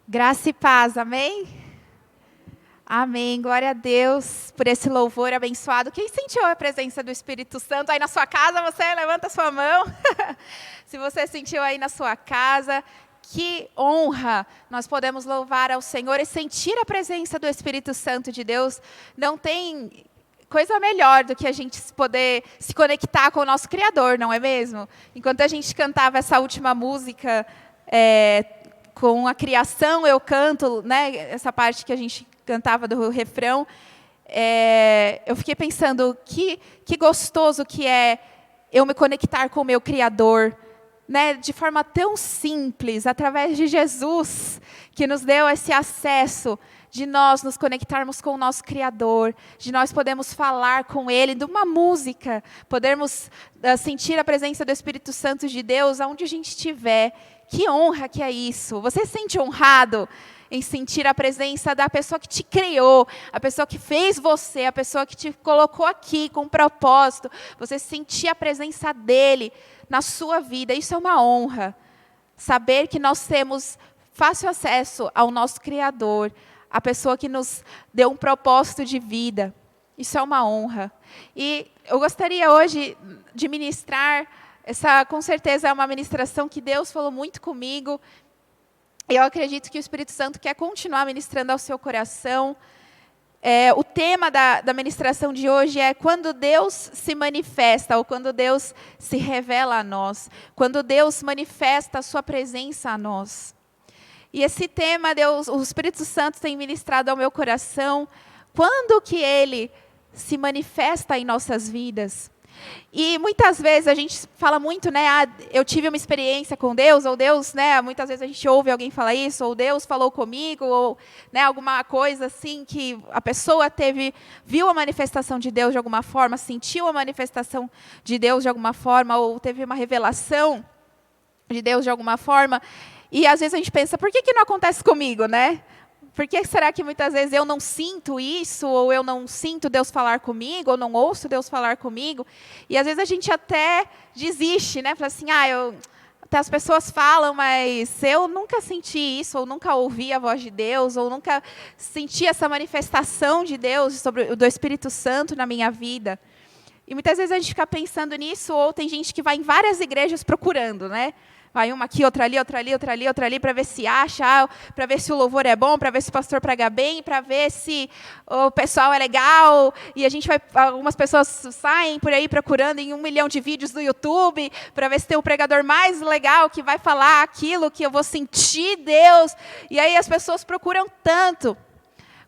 Graça e paz, amém? Amém, glória a Deus por esse louvor abençoado. Quem sentiu a presença do Espírito Santo aí na sua casa, você levanta a sua mão. Se você sentiu aí na sua casa, que honra nós podemos louvar ao Senhor e sentir a presença do Espírito Santo de Deus. Não tem coisa melhor do que a gente poder se conectar com o nosso Criador, não é mesmo? Enquanto a gente cantava essa última música, com a criação eu canto, né, essa parte que a gente cantava do refrão, eu fiquei pensando que gostoso que é eu me conectar com o meu Criador, né, de forma tão simples, através de Jesus, que nos deu esse acesso de nós nos conectarmos com o nosso Criador, de nós podermos falar com Ele, de uma música, podermos sentir a presença do Espírito Santo de Deus aonde a gente estiver. Que honra que é isso! Você se sente honrado em sentir a presença da pessoa que te criou, a pessoa que fez você, a pessoa que te colocou aqui com um propósito, você sentir a presença dEle na sua vida, isso é uma honra. Saber que nós temos fácil acesso ao nosso Criador, a pessoa que nos deu um propósito de vida, isso é uma honra. E eu gostaria hoje de ministrar, essa com certeza é uma ministração que Deus falou muito comigo, eu acredito que o Espírito Santo quer continuar ministrando ao seu coração. O tema da ministração de hoje é quando Deus se manifesta, ou quando Deus se revela a nós, quando Deus manifesta a sua presença a nós. E esse tema, o Espírito Santo tem ministrado ao meu coração, quando que Ele se manifesta em nossas vidas. E muitas vezes a gente fala muito, né, eu tive uma experiência com Deus, ou Deus, né, muitas vezes a gente ouve alguém falar isso, ou Deus falou comigo, ou, né, alguma coisa assim que a pessoa viu a manifestação de Deus de alguma forma, sentiu a manifestação de Deus de alguma forma, ou teve uma revelação de Deus de alguma forma, e às vezes a gente pensa, por que não acontece comigo, né? Por que será que muitas vezes eu não sinto isso, ou eu não sinto Deus falar comigo, ou não ouço Deus falar comigo? E às vezes a gente até desiste, né? Fala assim, até as pessoas falam, mas eu nunca senti isso, ou nunca ouvi a voz de Deus, ou nunca senti essa manifestação de Deus, do Espírito Santo na minha vida. E muitas vezes a gente fica pensando nisso, ou tem gente que vai em várias igrejas procurando, né? Vai uma aqui, outra ali, outra ali, outra ali, outra ali, para ver se acha, para ver se o louvor é bom, para ver se o pastor prega bem, para ver se o pessoal é legal. E algumas pessoas saem por aí procurando em 1 milhão de vídeos no YouTube, para ver se tem o pregador mais legal que vai falar aquilo que eu vou sentir Deus. E aí as pessoas procuram tanto,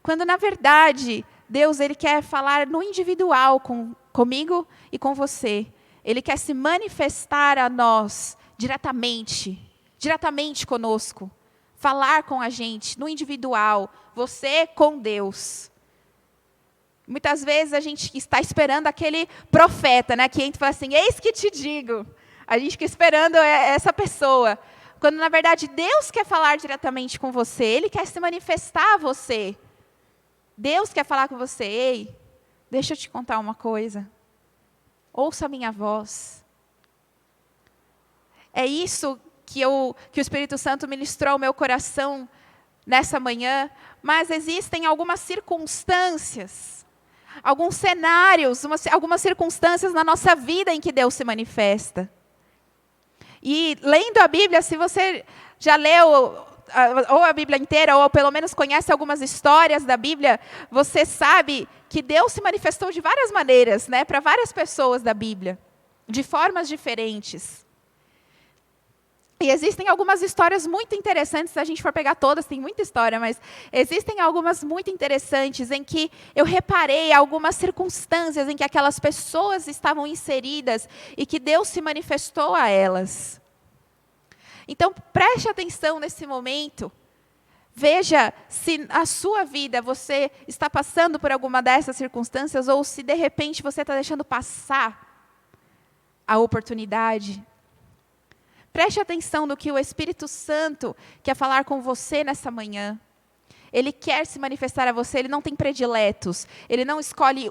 quando na verdade Deus Ele quer falar no individual comigo e com você. Ele quer se manifestar a nós diretamente conosco, falar com a gente, no individual, você com Deus. Muitas vezes a gente está esperando aquele profeta, né, que entra e fala assim, eis que te digo. A gente fica esperando essa pessoa, quando na verdade Deus quer falar diretamente com você, Ele quer se manifestar a você. Deus quer falar com você, ei, deixa eu te contar uma coisa, ouça a minha voz. É isso que o Espírito Santo ministrou ao meu coração nessa manhã, mas existem algumas circunstâncias, alguns cenários, algumas circunstâncias na nossa vida em que Deus se manifesta. E lendo a Bíblia, se você já leu ou a Bíblia inteira, ou pelo menos conhece algumas histórias da Bíblia, você sabe que Deus se manifestou de várias maneiras, né, para várias pessoas da Bíblia, de formas diferentes. E existem algumas histórias muito interessantes, se a gente for pegar todas, tem muita história, mas existem algumas muito interessantes em que eu reparei algumas circunstâncias em que aquelas pessoas estavam inseridas e que Deus se manifestou a elas. Então, preste atenção nesse momento, veja se na sua vida você está passando por alguma dessas circunstâncias ou se de repente você está deixando passar a oportunidade. Preste atenção no que o Espírito Santo quer falar com você nessa manhã. Ele quer se manifestar a você, Ele não tem prediletos. Ele não escolhe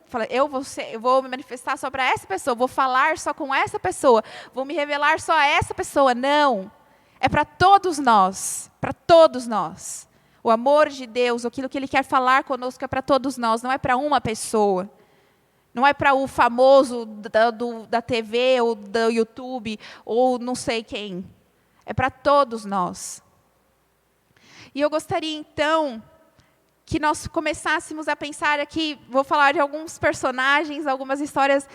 fala, eu vou me manifestar só para essa pessoa, vou falar só com essa pessoa, vou me revelar só a essa pessoa. Não. É para todos nós, para todos nós. O amor de Deus, aquilo que Ele quer falar conosco é para todos nós, não é para uma pessoa. Não é para o famoso da TV ou do YouTube ou não sei quem. É para todos nós. E eu gostaria, então, que nós começássemos a pensar aqui, vou falar de alguns personagens, algumas histórias,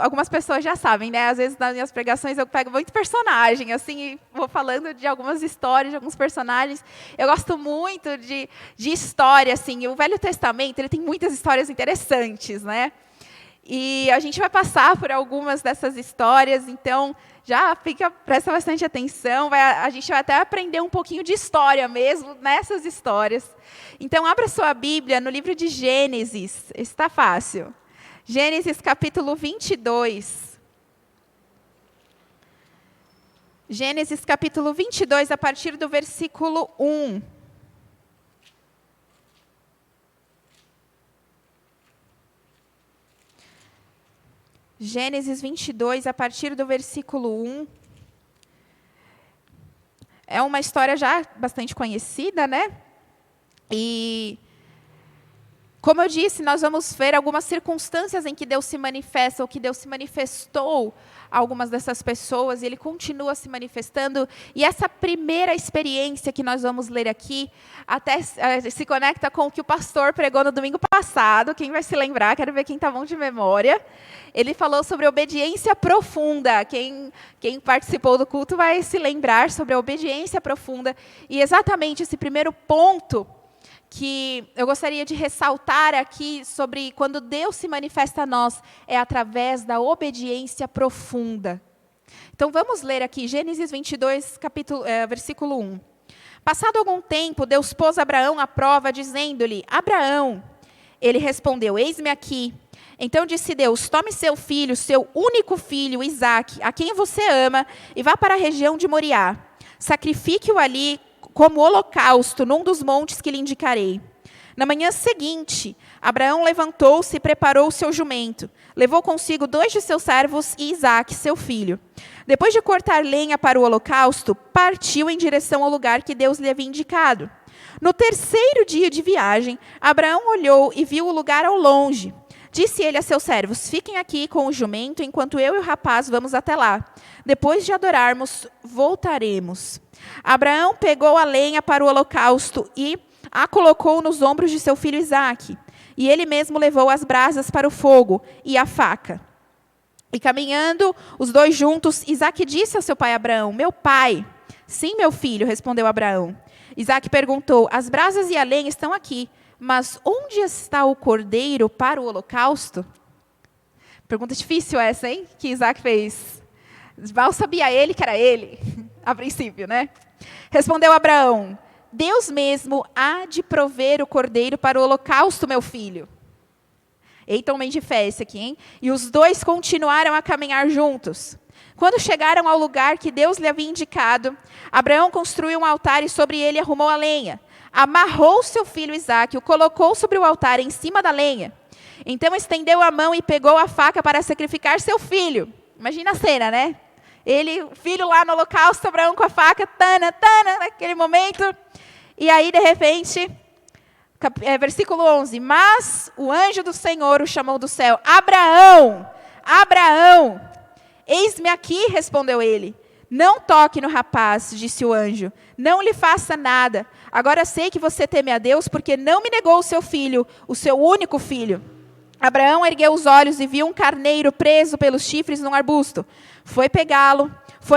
algumas pessoas já sabem, né? Às vezes nas minhas pregações eu pego muito personagem, assim, e vou falando de algumas histórias, de alguns personagens. Eu gosto muito de história, assim, e o Velho Testamento, ele tem muitas histórias interessantes, né? E a gente vai passar por algumas dessas histórias, então já presta bastante atenção, a gente vai até aprender um pouquinho de história mesmo nessas histórias. Então, abra sua Bíblia no livro de Gênesis, está fácil. Gênesis capítulo 22. Gênesis capítulo 22, a partir do versículo 1. Gênesis 22, a partir do versículo 1. É uma história já bastante conhecida, né? E, como eu disse, nós vamos ver algumas circunstâncias em que Deus se manifesta, ou que Deus se manifestou a algumas dessas pessoas, e Ele continua se manifestando. E essa primeira experiência que nós vamos ler aqui, até se conecta com o que o pastor pregou no domingo passado. Quem vai se lembrar? Quero ver quem está bom de memória. Ele falou sobre obediência profunda. Quem participou do culto vai se lembrar sobre a obediência profunda. E exatamente esse primeiro ponto que eu gostaria de ressaltar aqui sobre quando Deus se manifesta a nós, é através da obediência profunda. Então vamos ler aqui, Gênesis 22, versículo 1. Passado algum tempo, Deus pôs Abraão à prova, dizendo-lhe: Abraão. Ele respondeu: Eis-me aqui. Então disse Deus: Tome seu filho, seu único filho, Isaque, a quem você ama, e vá para a região de Moriá. Sacrifique-o ali como holocausto num dos montes que lhe indicarei. Na manhã seguinte, Abraão levantou-se e preparou o seu jumento. Levou consigo 2 de seus servos e Isaque, seu filho. Depois de cortar lenha para o holocausto, partiu em direção ao lugar que Deus lhe havia indicado. No terceiro dia de viagem, Abraão olhou e viu o lugar ao longe. Disse ele a seus servos: Fiquem aqui com o jumento, enquanto eu e o rapaz vamos até lá. Depois de adorarmos, voltaremos. Abraão pegou a lenha para o holocausto e a colocou nos ombros de seu filho Isaque. E ele mesmo levou as brasas para o fogo e a faca. E caminhando os dois juntos, Isaque disse ao seu pai Abraão: Meu pai. Sim, meu filho, respondeu Abraão. Isaque perguntou: As brasas e a lenha estão aqui, mas onde está o cordeiro para o holocausto? Pergunta difícil essa, hein? Que Isaque fez. Mal sabia ele que era ele, a princípio, né? Respondeu Abraão: Deus mesmo há de prover o cordeiro para o holocausto, meu filho. Eita, homem de fé esse aqui, hein? E os dois continuaram a caminhar juntos. Quando chegaram ao lugar que Deus lhe havia indicado, Abraão construiu um altar e sobre ele arrumou a lenha. Amarrou seu filho Isaque, o colocou sobre o altar em cima da lenha. Então estendeu a mão e pegou a faca para sacrificar seu filho. Imagina a cena, né? Ele, o filho lá no holocausto, Abraão com a faca, naquele momento. E aí, de repente, versículo 11. Mas o anjo do Senhor o chamou do céu: Abraão, Abraão. Eis-me aqui, respondeu ele. Não toque no rapaz, disse o anjo. Não lhe faça nada. Agora sei que você teme a Deus, porque não me negou o seu filho, o seu único filho. Abraão ergueu os olhos e viu um carneiro preso pelos chifres num arbusto. Foi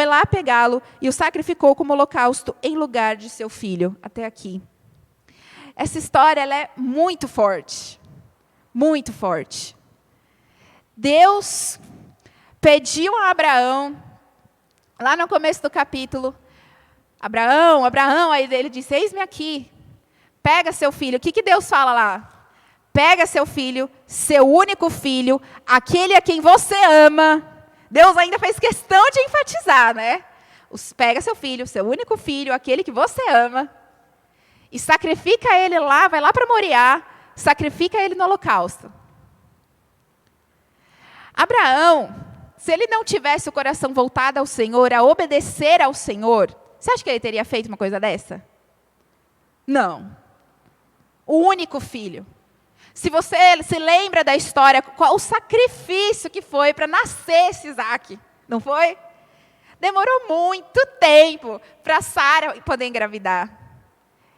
lá pegá-lo e o sacrificou como holocausto em lugar de seu filho. Até aqui. Essa história ela é muito forte. Muito forte. Deus pediu a Abraão, lá no começo do capítulo, Abraão, aí ele disse: Eis-me aqui, pega seu filho. O que Deus fala lá? Pega seu filho, seu único filho, aquele a quem você ama. Deus ainda fez questão de enfatizar, né? Pega seu filho, seu único filho, aquele que você ama, e sacrifica ele lá, vai lá para Moriá, sacrifica ele no holocausto. Abraão, se ele não tivesse o coração voltado ao Senhor, a obedecer ao Senhor, você acha que ele teria feito uma coisa dessa? Não. O único filho. Se você se lembra da história, qual o sacrifício que foi para nascer esse Isaac, não foi? Demorou muito tempo para Sara poder engravidar.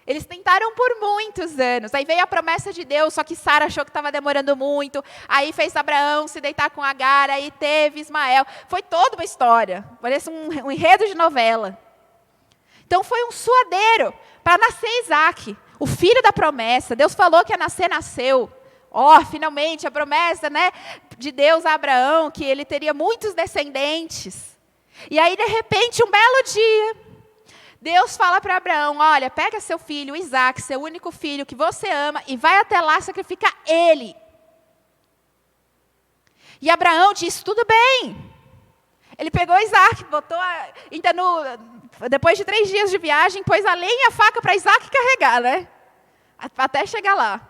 Eles tentaram por muitos anos. Aí veio a promessa de Deus, só que Sara achou que estava demorando muito. Aí fez Abraão se deitar com Agar, aí teve Ismael. Foi toda uma história. Parece um enredo de novela. Então foi um suadeiro para nascer Isaac, o filho da promessa. Deus falou que ia nascer, nasceu. Finalmente, a promessa, né, de Deus a Abraão, que ele teria muitos descendentes. E aí, de repente, um belo dia, Deus fala para Abraão, olha, pega seu filho, Isaac, seu único filho que você ama, e vai até lá sacrificar ele. E Abraão disse, tudo bem. Ele pegou Isaac, botou, depois de 3 dias de viagem, pôs a lenha e a faca para Isaac carregar, né? Até chegar lá.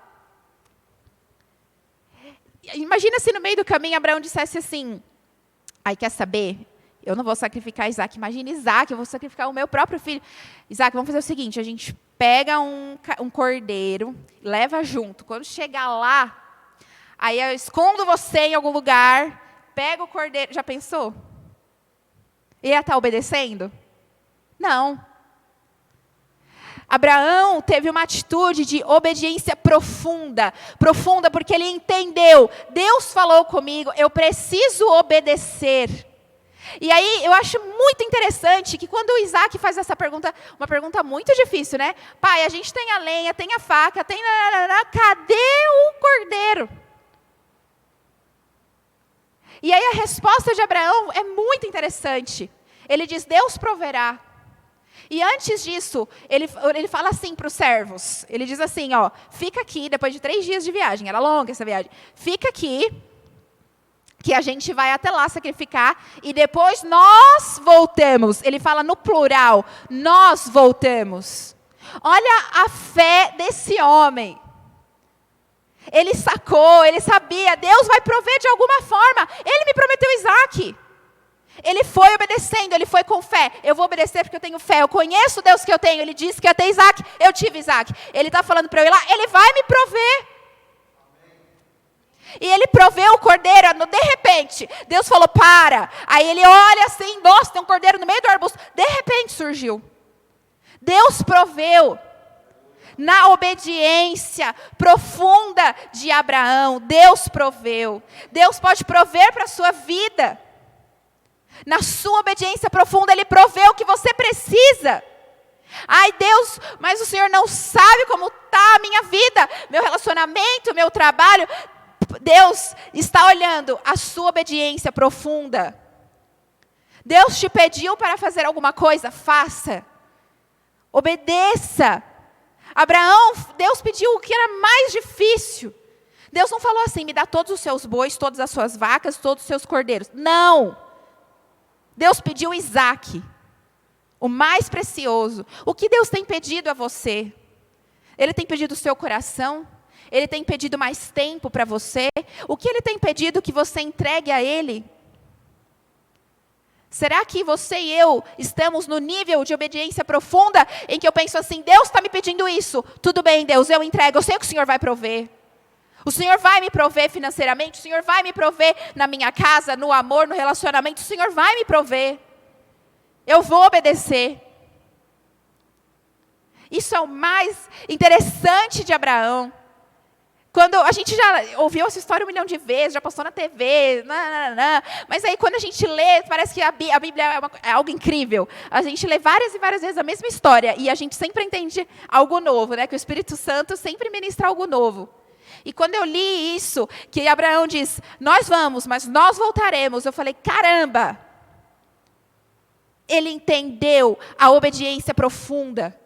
Imagina se no meio do caminho Abraão dissesse assim, quer saber? Eu não vou sacrificar Isaac. Imagina Isaac, eu vou sacrificar o meu próprio filho. Isaac, vamos fazer o seguinte, a gente pega um cordeiro, leva junto. Quando chegar lá, aí eu escondo você em algum lugar, pega o cordeiro. Já pensou? Ia estar obedecendo? Não. Abraão teve uma atitude de obediência profunda. Profunda porque ele entendeu. Deus falou comigo, eu preciso obedecer. E aí, eu acho muito interessante que quando o Isaac faz essa pergunta, uma pergunta muito difícil, né? Pai, a gente tem a lenha, tem a faca, tem... Cadê o cordeiro? E aí a resposta de Abraão é muito interessante. Ele diz, Deus proverá. E antes disso, ele fala assim para os servos. Ele diz assim, fica aqui, depois de 3 dias de viagem, era longa essa viagem. Fica aqui, que a gente vai até lá sacrificar, e depois nós voltamos. Ele fala no plural, nós voltamos. Olha a fé desse homem. Ele sacou, ele sabia, Deus vai prover de alguma forma. Ele me prometeu Isaac. Ele foi obedecendo, ele foi com fé. Eu vou obedecer porque eu tenho fé. Eu conheço o Deus que eu tenho. Ele disse que ia ter Isaac, eu tive Isaac. Ele está falando para eu ir lá, ele vai me prover. E ele proveu o cordeiro, de repente, Deus falou, para. Aí ele olha assim, nossa, tem um cordeiro no meio do arbusto. De repente surgiu. Deus proveu. Na obediência profunda de Abraão, Deus proveu. Deus pode prover para a sua vida. Na sua obediência profunda, Ele proveu o que você precisa. Ai, Deus, mas o Senhor não sabe como está a minha vida, meu relacionamento, meu trabalho. Deus está olhando a sua obediência profunda. Deus te pediu para fazer alguma coisa, faça. Obedeça. Abraão, Deus pediu o que era mais difícil. Deus não falou assim, me dá todos os seus bois, todas as suas vacas, todos os seus cordeiros. Não. Deus pediu Isaac, o mais precioso. O que Deus tem pedido a você? Ele tem pedido o seu coração? Ele tem pedido mais tempo para você? O que Ele tem pedido que você entregue a Ele? Será que você e eu estamos no nível de obediência profunda em que eu penso assim, Deus está me pedindo isso, tudo bem Deus, eu entrego, eu sei que o Senhor vai prover. O Senhor vai me prover financeiramente, o Senhor vai me prover na minha casa, no amor, no relacionamento, o Senhor vai me prover. Eu vou obedecer. Isso é o mais interessante de Abraão. Quando a gente já ouviu essa história 1 milhão de vezes, já passou na TV, mas aí quando a gente lê, parece que a Bíblia é algo incrível. A gente lê várias e várias vezes a mesma história e a gente sempre entende algo novo, né? Que o Espírito Santo sempre ministra algo novo. E quando eu li isso, que Abraão diz, nós vamos, mas nós voltaremos, eu falei, caramba! Ele entendeu a obediência profunda.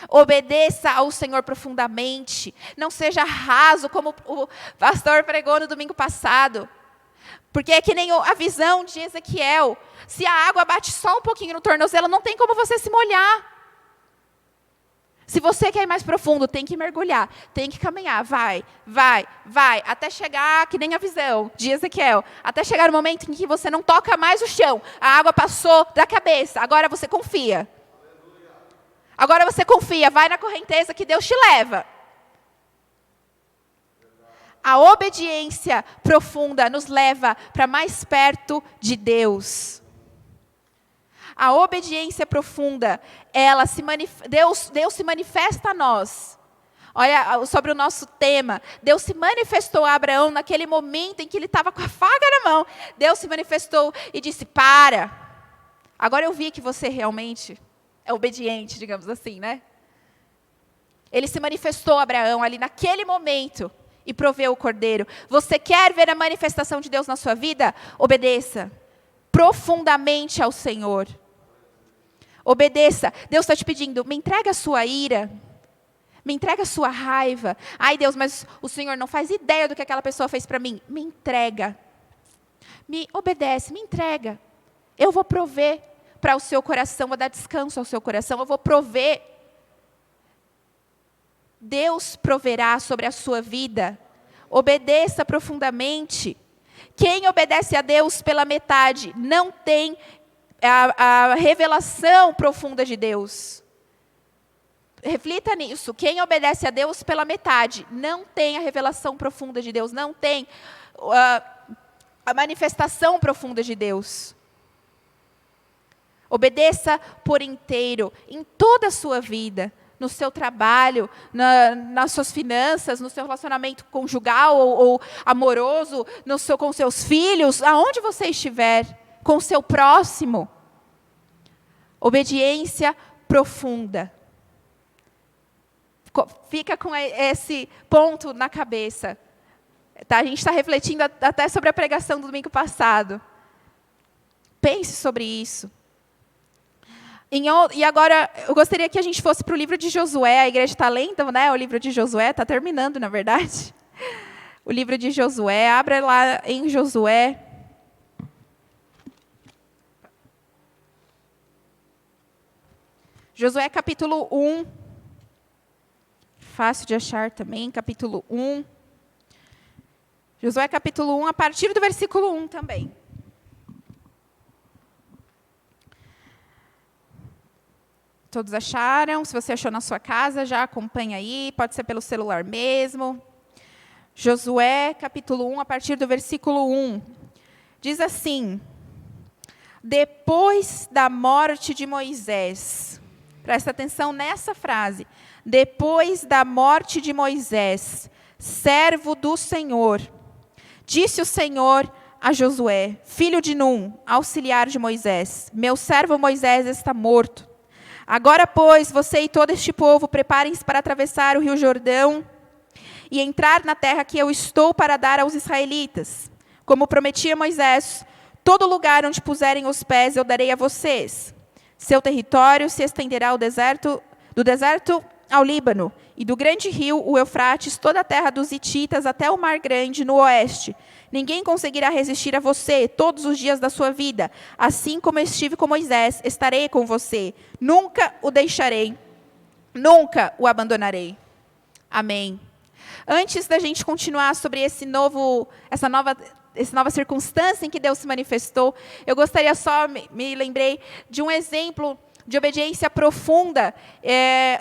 Obedeça ao Senhor profundamente. Não seja raso, como o pastor pregou no domingo passado. Porque é que nem a visão de Ezequiel. Se a água bate só um pouquinho no tornozelo, não tem como você se molhar. Se você quer ir mais profundo, tem que mergulhar, tem que caminhar, vai, até chegar, que nem a visão de Ezequiel, até chegar o momento em que você não toca mais o chão, a água passou da cabeça, agora você confia. Agora você confia, vai na correnteza que Deus te leva. A obediência profunda nos leva para mais perto de Deus. A obediência profunda, Deus se manifesta a nós. Olha, sobre o nosso tema, Deus se manifestou a Abraão naquele momento em que ele estava com a faca na mão. Deus se manifestou e disse, para. Agora eu vi que você realmente é obediente, digamos assim, né? Ele se manifestou a Abraão ali naquele momento e proveu o cordeiro. Você quer ver a manifestação de Deus na sua vida? Obedeça profundamente ao Senhor. Obedeça. Deus está te pedindo, me entrega a sua ira. Me entrega a sua raiva. Ai, Deus, mas o Senhor não faz ideia do que aquela pessoa fez para mim. Me entrega. Me obedece, me entrega. Eu vou prover para o seu coração, vou dar descanso ao seu coração. Eu vou prover. Deus proverá sobre a sua vida. Obedeça profundamente. Quem obedece a Deus pela metade não tem a revelação profunda de Deus. Reflita nisso. Quem obedece a Deus pela metade não tem a revelação profunda de Deus, não tem a manifestação profunda de Deus. Obedeça por inteiro, em toda a sua vida, no seu trabalho, nas suas finanças, no seu relacionamento conjugal ou amoroso, com seus filhos, aonde você estiver, com o seu próximo. Obediência profunda. Fica com esse ponto na cabeça. Tá? A gente está refletindo até sobre a pregação do domingo passado. Pense sobre isso. E agora, eu gostaria que a gente fosse para o livro de Josué. A igreja está lendo, né? O livro de Josué está terminando, na verdade. O livro de Josué. Abra lá em Josué. Josué capítulo 1. Fácil de achar também, capítulo 1. Josué capítulo 1, a partir do versículo 1 também. Todos acharam? Se você achou na sua casa, já acompanha aí, pode ser pelo celular mesmo. Josué capítulo 1, a partir do versículo 1. Diz assim: depois da morte de Moisés, presta atenção nessa frase, depois da morte de Moisés, servo do Senhor, disse o Senhor a Josué, filho de Num, auxiliar de Moisés, meu servo Moisés está morto. Agora, pois, você e todo este povo, preparem-se para atravessar o rio Jordão e entrar na terra que eu estou para dar aos israelitas. Como prometia Moisés, todo lugar onde puserem os pés eu darei a vocês. Seu território se estenderá do deserto ao Líbano, e do grande rio, o Eufrates, toda a terra dos hititas até o Mar Grande, no oeste. Ninguém conseguirá resistir a você todos os dias da sua vida. Assim como eu estive com Moisés, estarei com você. Nunca o deixarei, nunca o abandonarei. Amém. Antes da gente continuar sobre essa nova circunstância em que Deus se manifestou, eu gostaria só, me lembrei de um exemplo de obediência profunda.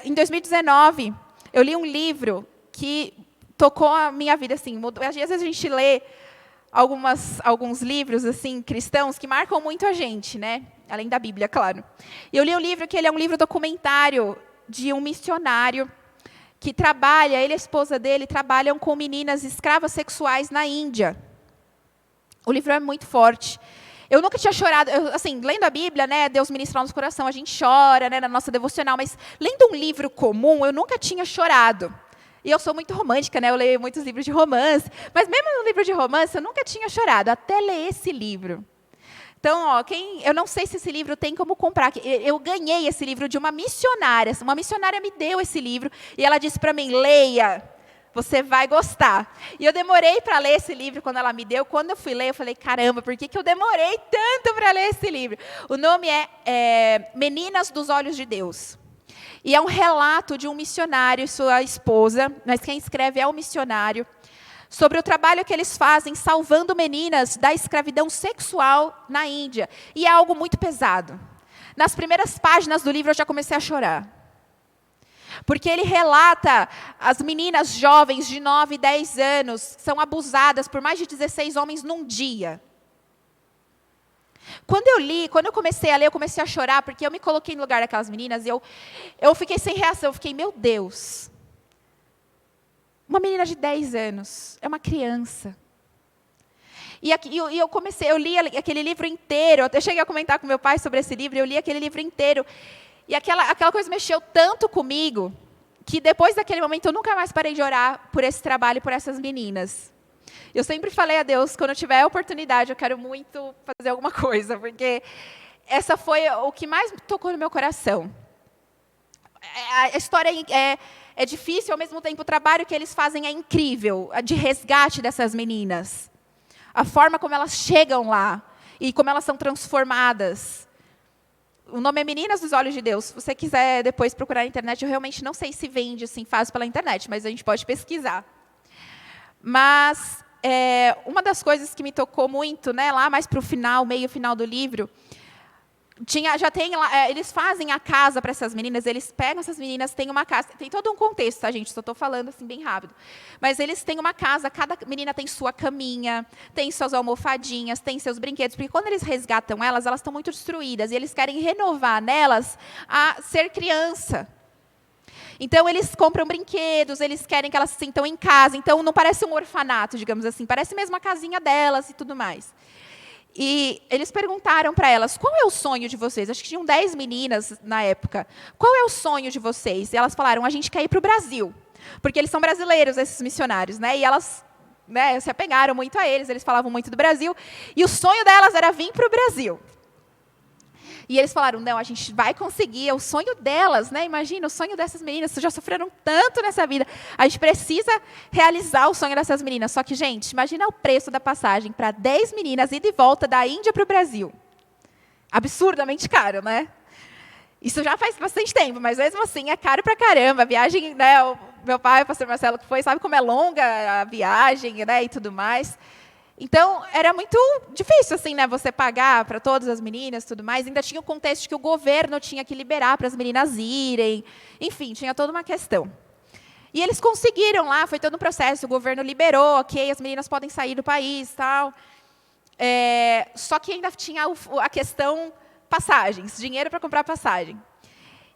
Em 2019, eu li um livro que tocou a minha vida, assim, às vezes a gente lê alguns livros assim cristãos que marcam muito a gente, né? Além da Bíblia, claro. E eu li um livro que ele é um livro documentário de um missionário que trabalha, ele e a esposa dele trabalham com meninas escravas sexuais na Índia. O livro é muito forte. Eu nunca tinha chorado, assim, lendo a Bíblia, né, Deus ministra no nosso coração, a gente chora, né, na nossa devocional, mas lendo um livro comum, eu nunca tinha chorado. E eu sou muito romântica, né, eu leio muitos livros de romance, mas mesmo no livro de romance, eu nunca tinha chorado, até ler esse livro. Então, eu não sei se esse livro tem como comprar. Eu ganhei esse livro de uma missionária me deu esse livro, e ela disse para mim, leia, você vai gostar. E eu demorei para ler esse livro quando ela me deu. Quando eu fui ler, eu falei, caramba, por que eu demorei tanto para ler esse livro? O nome é Meninas dos Olhos de Deus. E é um relato de um missionário e sua esposa, mas quem escreve é o missionário, sobre o trabalho que eles fazem salvando meninas da escravidão sexual na Índia. E é algo muito pesado. Nas primeiras páginas do livro eu já comecei a chorar. Porque ele relata as meninas jovens de 9 e 10 anos são abusadas por mais de 16 homens num dia. Quando eu comecei a ler, eu comecei a chorar, porque eu me coloquei no lugar daquelas meninas e eu fiquei sem reação, eu fiquei, meu Deus. Uma menina de 10 anos, é uma criança. E eu li aquele livro inteiro, eu até cheguei a comentar com meu pai sobre esse livro, eu li aquele livro inteiro. E aquela coisa mexeu tanto comigo, que depois daquele momento eu nunca mais parei de orar por esse trabalho e por essas meninas. Eu sempre falei a Deus, quando eu tiver a oportunidade, eu quero muito fazer alguma coisa, porque essa foi o que mais tocou no meu coração. A história é difícil, ao mesmo tempo o trabalho que eles fazem é incrível, de resgate dessas meninas. A forma como elas chegam lá e como elas são transformadas. O nome é Meninas dos Olhos de Deus. Se você quiser depois procurar na internet, eu realmente não sei se vende assim, fácil pela internet, mas a gente pode pesquisar. Mas uma das coisas que me tocou muito, né, lá mais para o final, meio final do livro, eles fazem a casa para essas meninas, eles pegam essas meninas, tem uma casa, tem todo um contexto, tá, gente? Só estou falando assim bem rápido. Mas eles têm uma casa, cada menina tem sua caminha, tem suas almofadinhas, tem seus brinquedos, porque quando eles resgatam elas estão muito destruídas, e eles querem renovar nelas a ser criança. Então, eles compram brinquedos, eles querem que elas se sintam em casa, então não parece um orfanato, digamos assim, parece mesmo a casinha delas e tudo mais. E eles perguntaram para elas, qual é o sonho de vocês? Acho que tinham 10 meninas na época. Qual é o sonho de vocês? E elas falaram, a gente quer ir para o Brasil. Porque eles são brasileiros, esses missionários, né? E elas, né, se apegaram muito a eles falavam muito do Brasil. E o sonho delas era vir para o Brasil. E eles falaram, não, a gente vai conseguir, é o sonho delas, né? Imagina, o sonho dessas meninas, já sofreram tanto nessa vida. A gente precisa realizar o sonho dessas meninas. Só que, gente, imagina o preço da passagem para 10 meninas ida e volta da Índia para o Brasil. Absurdamente caro, né? Isso já faz bastante tempo, mas mesmo assim é caro pra caramba. A viagem, né? O meu pai, o pastor Marcelo, que foi, sabe como é longa a viagem, né? E tudo mais. Então, era muito difícil, assim, né, você pagar para todas as meninas e tudo mais. Ainda tinha o contexto de que o governo tinha que liberar para as meninas irem. Enfim, tinha toda uma questão. E eles conseguiram lá, foi todo um processo. O governo liberou, ok, as meninas podem sair do país e tal. Só que ainda tinha a questão passagens, dinheiro para comprar passagem.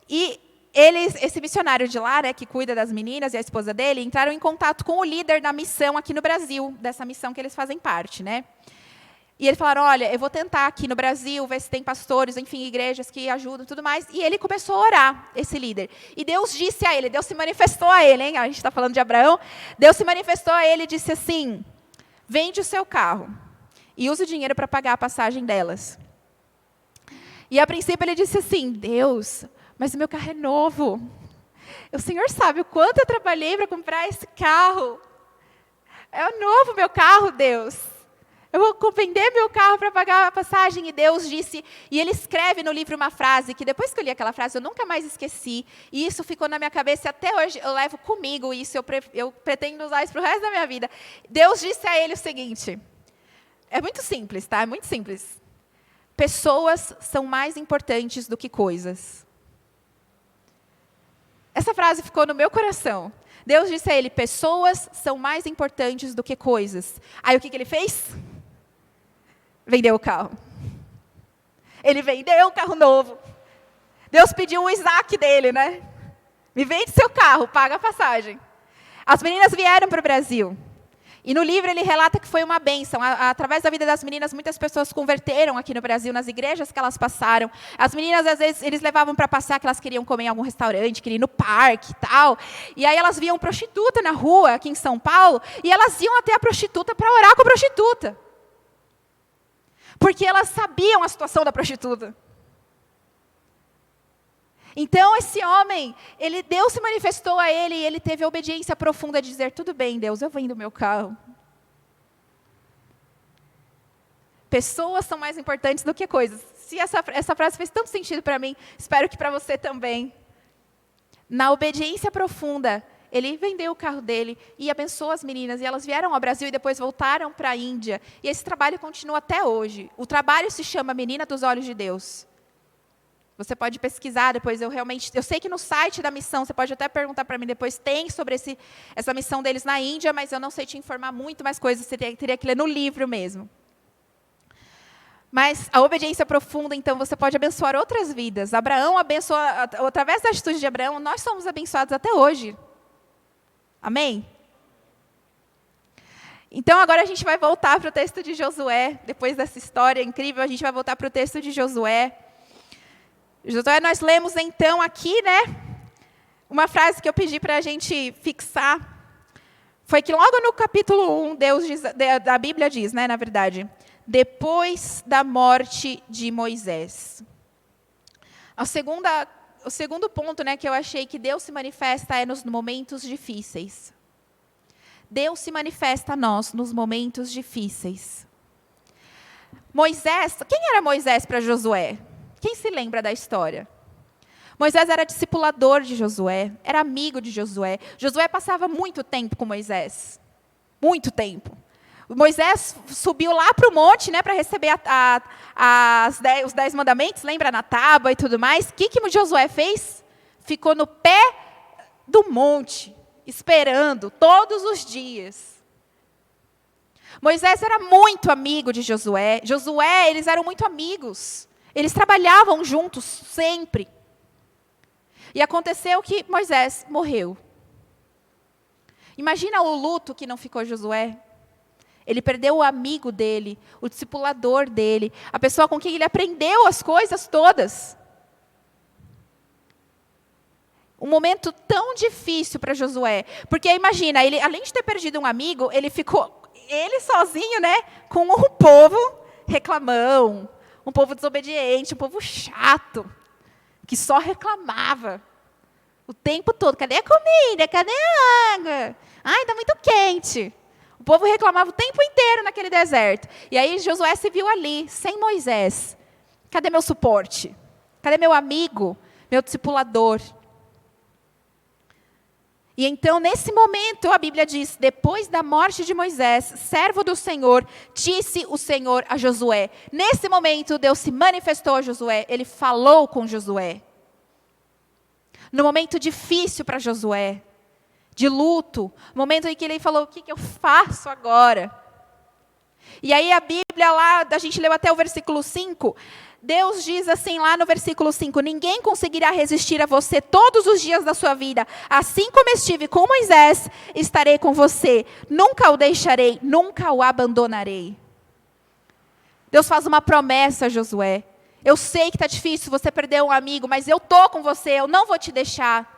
E esse missionário de lá, né, que cuida das meninas, e a esposa dele, entraram em contato com o líder da missão aqui no Brasil, dessa missão que eles fazem parte, né? E eles falaram, olha, eu vou tentar aqui no Brasil, ver se tem pastores, enfim, igrejas que ajudam e tudo mais. E ele começou a orar, esse líder. E Deus disse a ele, Deus se manifestou a ele, hein? A gente está falando de Abraão. Deus se manifestou a ele e disse assim, vende o seu carro e use o dinheiro para pagar a passagem delas. E a princípio ele disse assim, Deus, mas o meu carro é novo. O Senhor sabe o quanto eu trabalhei para comprar esse carro. É novo meu carro, Deus. Eu vou vender meu carro para pagar a passagem. E Deus disse, e ele escreve no livro uma frase, que depois que eu li aquela frase, eu nunca mais esqueci. E isso ficou na minha cabeça, e até hoje eu levo comigo isso, eu pretendo usar isso para o resto da minha vida. Deus disse a ele o seguinte, é muito simples, tá? É muito simples. Pessoas são mais importantes do que coisas. Essa frase ficou no meu coração. Deus disse a ele, pessoas são mais importantes do que coisas. Aí o que ele fez? Vendeu o carro. Ele vendeu um carro novo. Deus pediu o Isaac dele, né? Me vende seu carro, paga a passagem. As meninas vieram para o Brasil. E no livro ele relata que foi uma bênção. Através da vida das meninas, muitas pessoas converteram aqui no Brasil, nas igrejas que elas passaram. As meninas, às vezes, eles levavam para passear que elas queriam comer em algum restaurante, queriam ir no parque e tal. E aí elas viam prostituta na rua, aqui em São Paulo, e elas iam até a prostituta para orar com a prostituta. Porque elas sabiam a situação da prostituta. Então, esse homem, Deus se manifestou a ele e ele teve a obediência profunda de dizer, tudo bem, Deus, eu vendo meu carro. Pessoas são mais importantes do que coisas. Se essa frase fez tanto sentido para mim, espero que para você também. Na obediência profunda, ele vendeu o carro dele e abençoou as meninas. E elas vieram ao Brasil e depois voltaram para a Índia. E esse trabalho continua até hoje. O trabalho se chama Menina dos Olhos de Deus. Você pode pesquisar depois, eu sei que no site da missão, você pode até perguntar para mim depois, tem sobre essa missão deles na Índia, mas eu não sei te informar muito mais coisas, você teria que ler no livro mesmo. Mas a obediência profunda, então, você pode abençoar outras vidas. Abraão abençoou, através da atitude de Abraão, nós somos abençoados até hoje. Amém? Então, agora a gente vai voltar para o texto de Josué, depois dessa história incrível, a gente vai voltar para o texto de Josué. Josué, nós lemos então aqui, né, uma frase que eu pedi para a gente fixar, foi que logo no capítulo 1, Deus diz, da Bíblia diz, né, na verdade, depois da morte de Moisés. O segundo ponto, né, que eu achei que Deus se manifesta é nos momentos difíceis. Deus se manifesta a nós nos momentos difíceis. Moisés, quem era Moisés para Josué? Quem se lembra da história? Moisés era discipulador de Josué, era amigo de Josué. Josué passava muito tempo com Moisés. Muito tempo. Moisés subiu lá para o monte, né, para receber os 10 mandamentos, lembra, na tábua e tudo mais. O que Josué fez? Ficou no pé do monte, esperando todos os dias. Moisés era muito amigo de Josué. Josué, eles eram muito amigos. Eles trabalhavam juntos sempre. E aconteceu que Moisés morreu. Imagina o luto que não ficou Josué. Ele perdeu o amigo dele, o discipulador dele, a pessoa com quem ele aprendeu as coisas todas. Um momento tão difícil para Josué. Porque imagina, ele, além de ter perdido um amigo, ele ficou, ele sozinho, né, com um povo reclamão, um povo desobediente, um povo chato, que só reclamava o tempo todo. Cadê a comida? Cadê a água? Ai, está muito quente. O povo reclamava o tempo inteiro naquele deserto. E aí Josué se viu ali, sem Moisés. Cadê meu suporte? Cadê meu amigo, meu discipulador? E então, nesse momento, a Bíblia diz, depois da morte de Moisés, servo do Senhor, disse o Senhor a Josué. Nesse momento, Deus se manifestou a Josué, ele falou com Josué. No momento difícil para Josué, de luto, momento em que ele falou, o que eu faço agora? E aí a Bíblia lá, a gente leu até o versículo 5, Deus diz assim lá no versículo 5, ninguém conseguirá resistir a você todos os dias da sua vida. Assim como estive com Moisés, estarei com você. Nunca o deixarei, nunca o abandonarei. Deus faz uma promessa a Josué. Eu sei que está difícil, você perdeu um amigo, mas eu estou com você, eu não vou te deixar.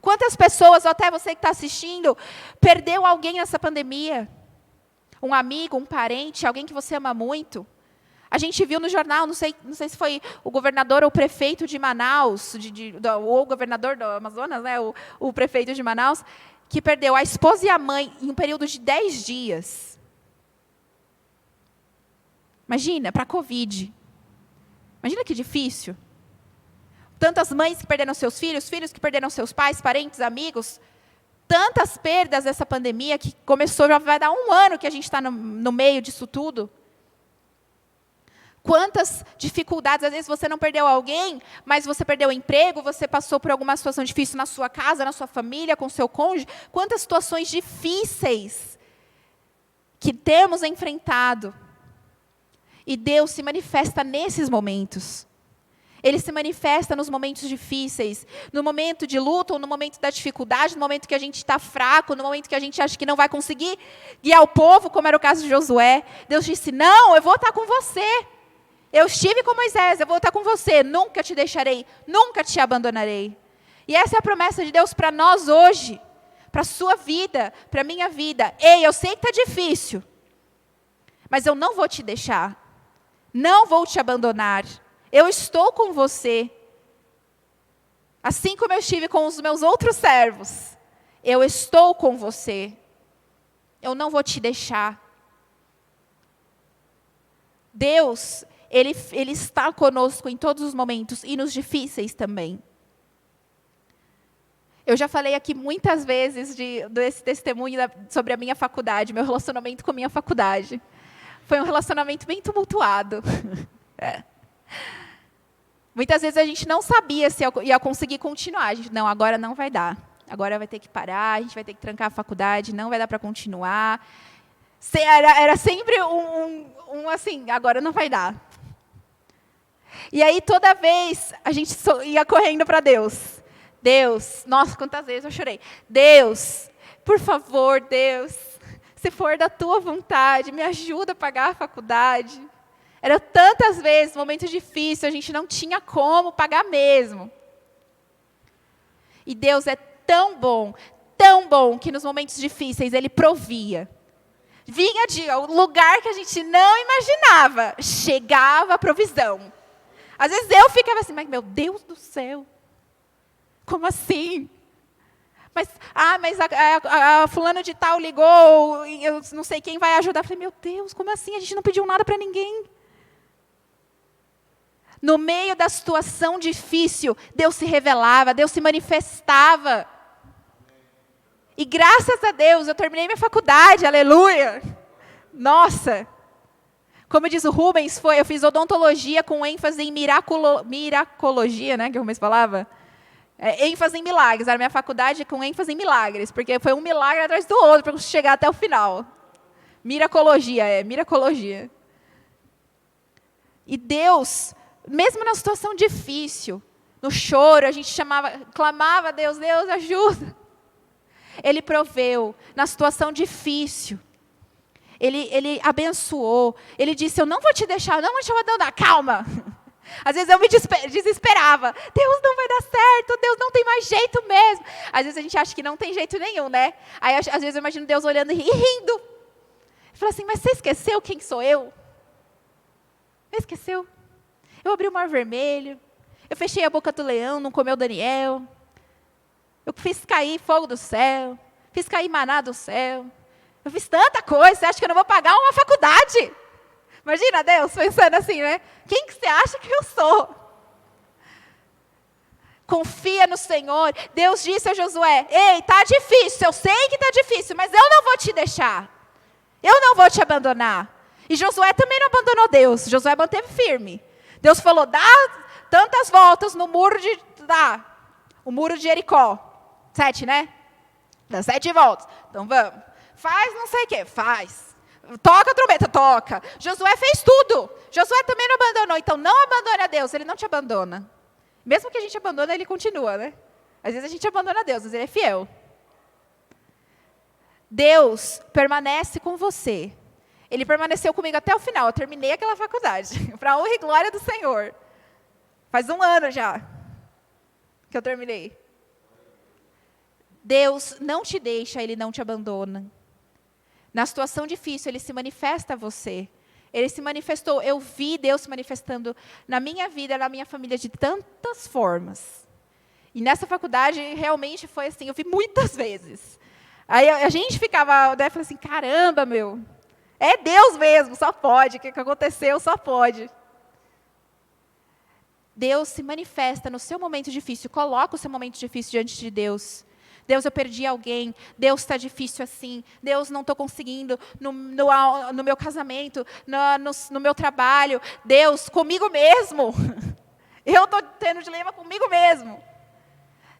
Quantas pessoas, ou até você que está assistindo, perdeu alguém nessa pandemia? Um amigo, um parente, alguém que você ama muito? A gente viu no jornal, não sei se foi o governador ou o prefeito de Manaus, ou o governador do Amazonas, né, o prefeito de Manaus, que perdeu a esposa e a mãe em um período de 10 dias. Imagina, para a Covid. Imagina que difícil. Tantas mães que perderam seus filhos, filhos que perderam seus pais, parentes, amigos. Tantas perdas dessa pandemia que começou, já vai dar 1 ano que a gente está no meio disso tudo. Quantas dificuldades, às vezes você não perdeu alguém, mas você perdeu o emprego, você passou por alguma situação difícil na sua casa, na sua família, com seu cônjuge. Quantas situações difíceis que temos enfrentado. E Deus se manifesta nesses momentos. Ele se manifesta nos momentos difíceis, no momento de luta, ou no momento da dificuldade, no momento que a gente está fraco, no momento que a gente acha que não vai conseguir guiar o povo, como era o caso de Josué. Deus disse, não, eu vou estar com você. Eu estive com Moisés, eu vou estar com você, nunca te deixarei, nunca te abandonarei. E essa é a promessa de Deus para nós hoje, para a sua vida, para a minha vida. Ei, eu sei que está difícil, mas eu não vou te deixar, não vou te abandonar, eu estou com você. Assim como eu estive com os meus outros servos, eu estou com você, eu não vou te deixar. Deus, Ele está conosco em todos os momentos, e nos difíceis também. Eu já falei aqui muitas vezes desse testemunho sobre a minha faculdade, meu relacionamento com a minha faculdade. Foi um relacionamento bem tumultuado. Muitas vezes a gente não sabia se ia conseguir continuar. A gente, não, agora não vai dar. Agora vai ter que parar, a gente vai ter que trancar a faculdade, não vai dar para continuar. Era sempre assim, agora não vai dar. E aí, toda vez, a gente ia correndo para Deus. Deus, nossa, quantas vezes eu chorei. Deus, por favor, Deus, se for da tua vontade, me ajuda a pagar a faculdade. Eram tantas vezes, momentos difíceis, a gente não tinha como pagar mesmo. E Deus é tão bom, que nos momentos difíceis Ele provia. Vinha de um lugar que a gente não imaginava, chegava a provisão. Às vezes eu ficava assim, mas meu Deus do céu, como assim? Mas a fulana de tal ligou, eu não sei quem vai ajudar. Eu falei, meu Deus, como assim? A gente não pediu nada para ninguém. No meio da situação difícil, Deus se revelava, Deus se manifestava. E graças a Deus, eu terminei minha faculdade, aleluia. Nossa, como diz o Rubens, eu fiz odontologia com ênfase em miracologia, né, que o Rubens falava. ênfase em milagres, era minha faculdade com ênfase em milagres, porque foi um milagre atrás do outro para chegar até o final. Miracologia. E Deus, mesmo na situação difícil, no choro, a gente clamava a Deus, Deus ajuda. Ele proveu, na situação difícil. Ele abençoou. Ele disse, eu não vou te deixar, não vou te abandonar, calma. Às vezes eu me desesperava. Deus não vai dar certo, Deus não tem mais jeito mesmo. Às vezes a gente acha que não tem jeito nenhum, né? Aí às vezes eu imagino Deus olhando e rindo. Ele fala assim, mas você esqueceu quem sou eu? Esqueceu? Eu abri o mar vermelho, eu fechei a boca do leão, não comeu Daniel. Eu fiz cair fogo do céu, fiz cair maná do céu. Eu fiz tanta coisa, você acha que eu não vou pagar uma faculdade? Imagina Deus pensando assim, né? Quem que você acha que eu sou? Confia no Senhor. Deus disse a Josué, ei, está difícil, eu sei que está difícil, mas eu não vou te deixar. Eu não vou te abandonar. E Josué também não abandonou Deus. Josué manteve firme. Deus falou, dá tantas voltas no muro o muro de Jericó. 7, né? Dá 7 voltas. Então vamos. Faz não sei o quê, faz. Toca a trombeta, toca. Josué fez tudo. Josué também não abandonou. Então não abandone a Deus, Ele não te abandona. Mesmo que a gente abandone, Ele continua, né? Às vezes a gente abandona a Deus, mas Ele é fiel. Deus permanece com você. Ele permaneceu comigo até o final. Eu terminei aquela faculdade. Para a honra e glória do Senhor. Faz 1 ano já que eu terminei. Deus não te deixa, Ele não te abandona. Na situação difícil, Ele se manifesta a você. Ele se manifestou. Eu vi Deus se manifestando na minha vida, na minha família, de tantas formas. E nessa faculdade, realmente foi assim. Eu vi muitas vezes. Aí a gente ficava, né, falava assim, caramba, meu. É Deus mesmo, só pode. O que aconteceu, só pode. Deus se manifesta no seu momento difícil. Coloca o seu momento difícil diante de Deus. Deus, eu perdi alguém. Deus, está difícil assim. Deus, não estou conseguindo no meu casamento, no meu trabalho. Deus, comigo mesmo. Eu estou tendo dilema comigo mesmo.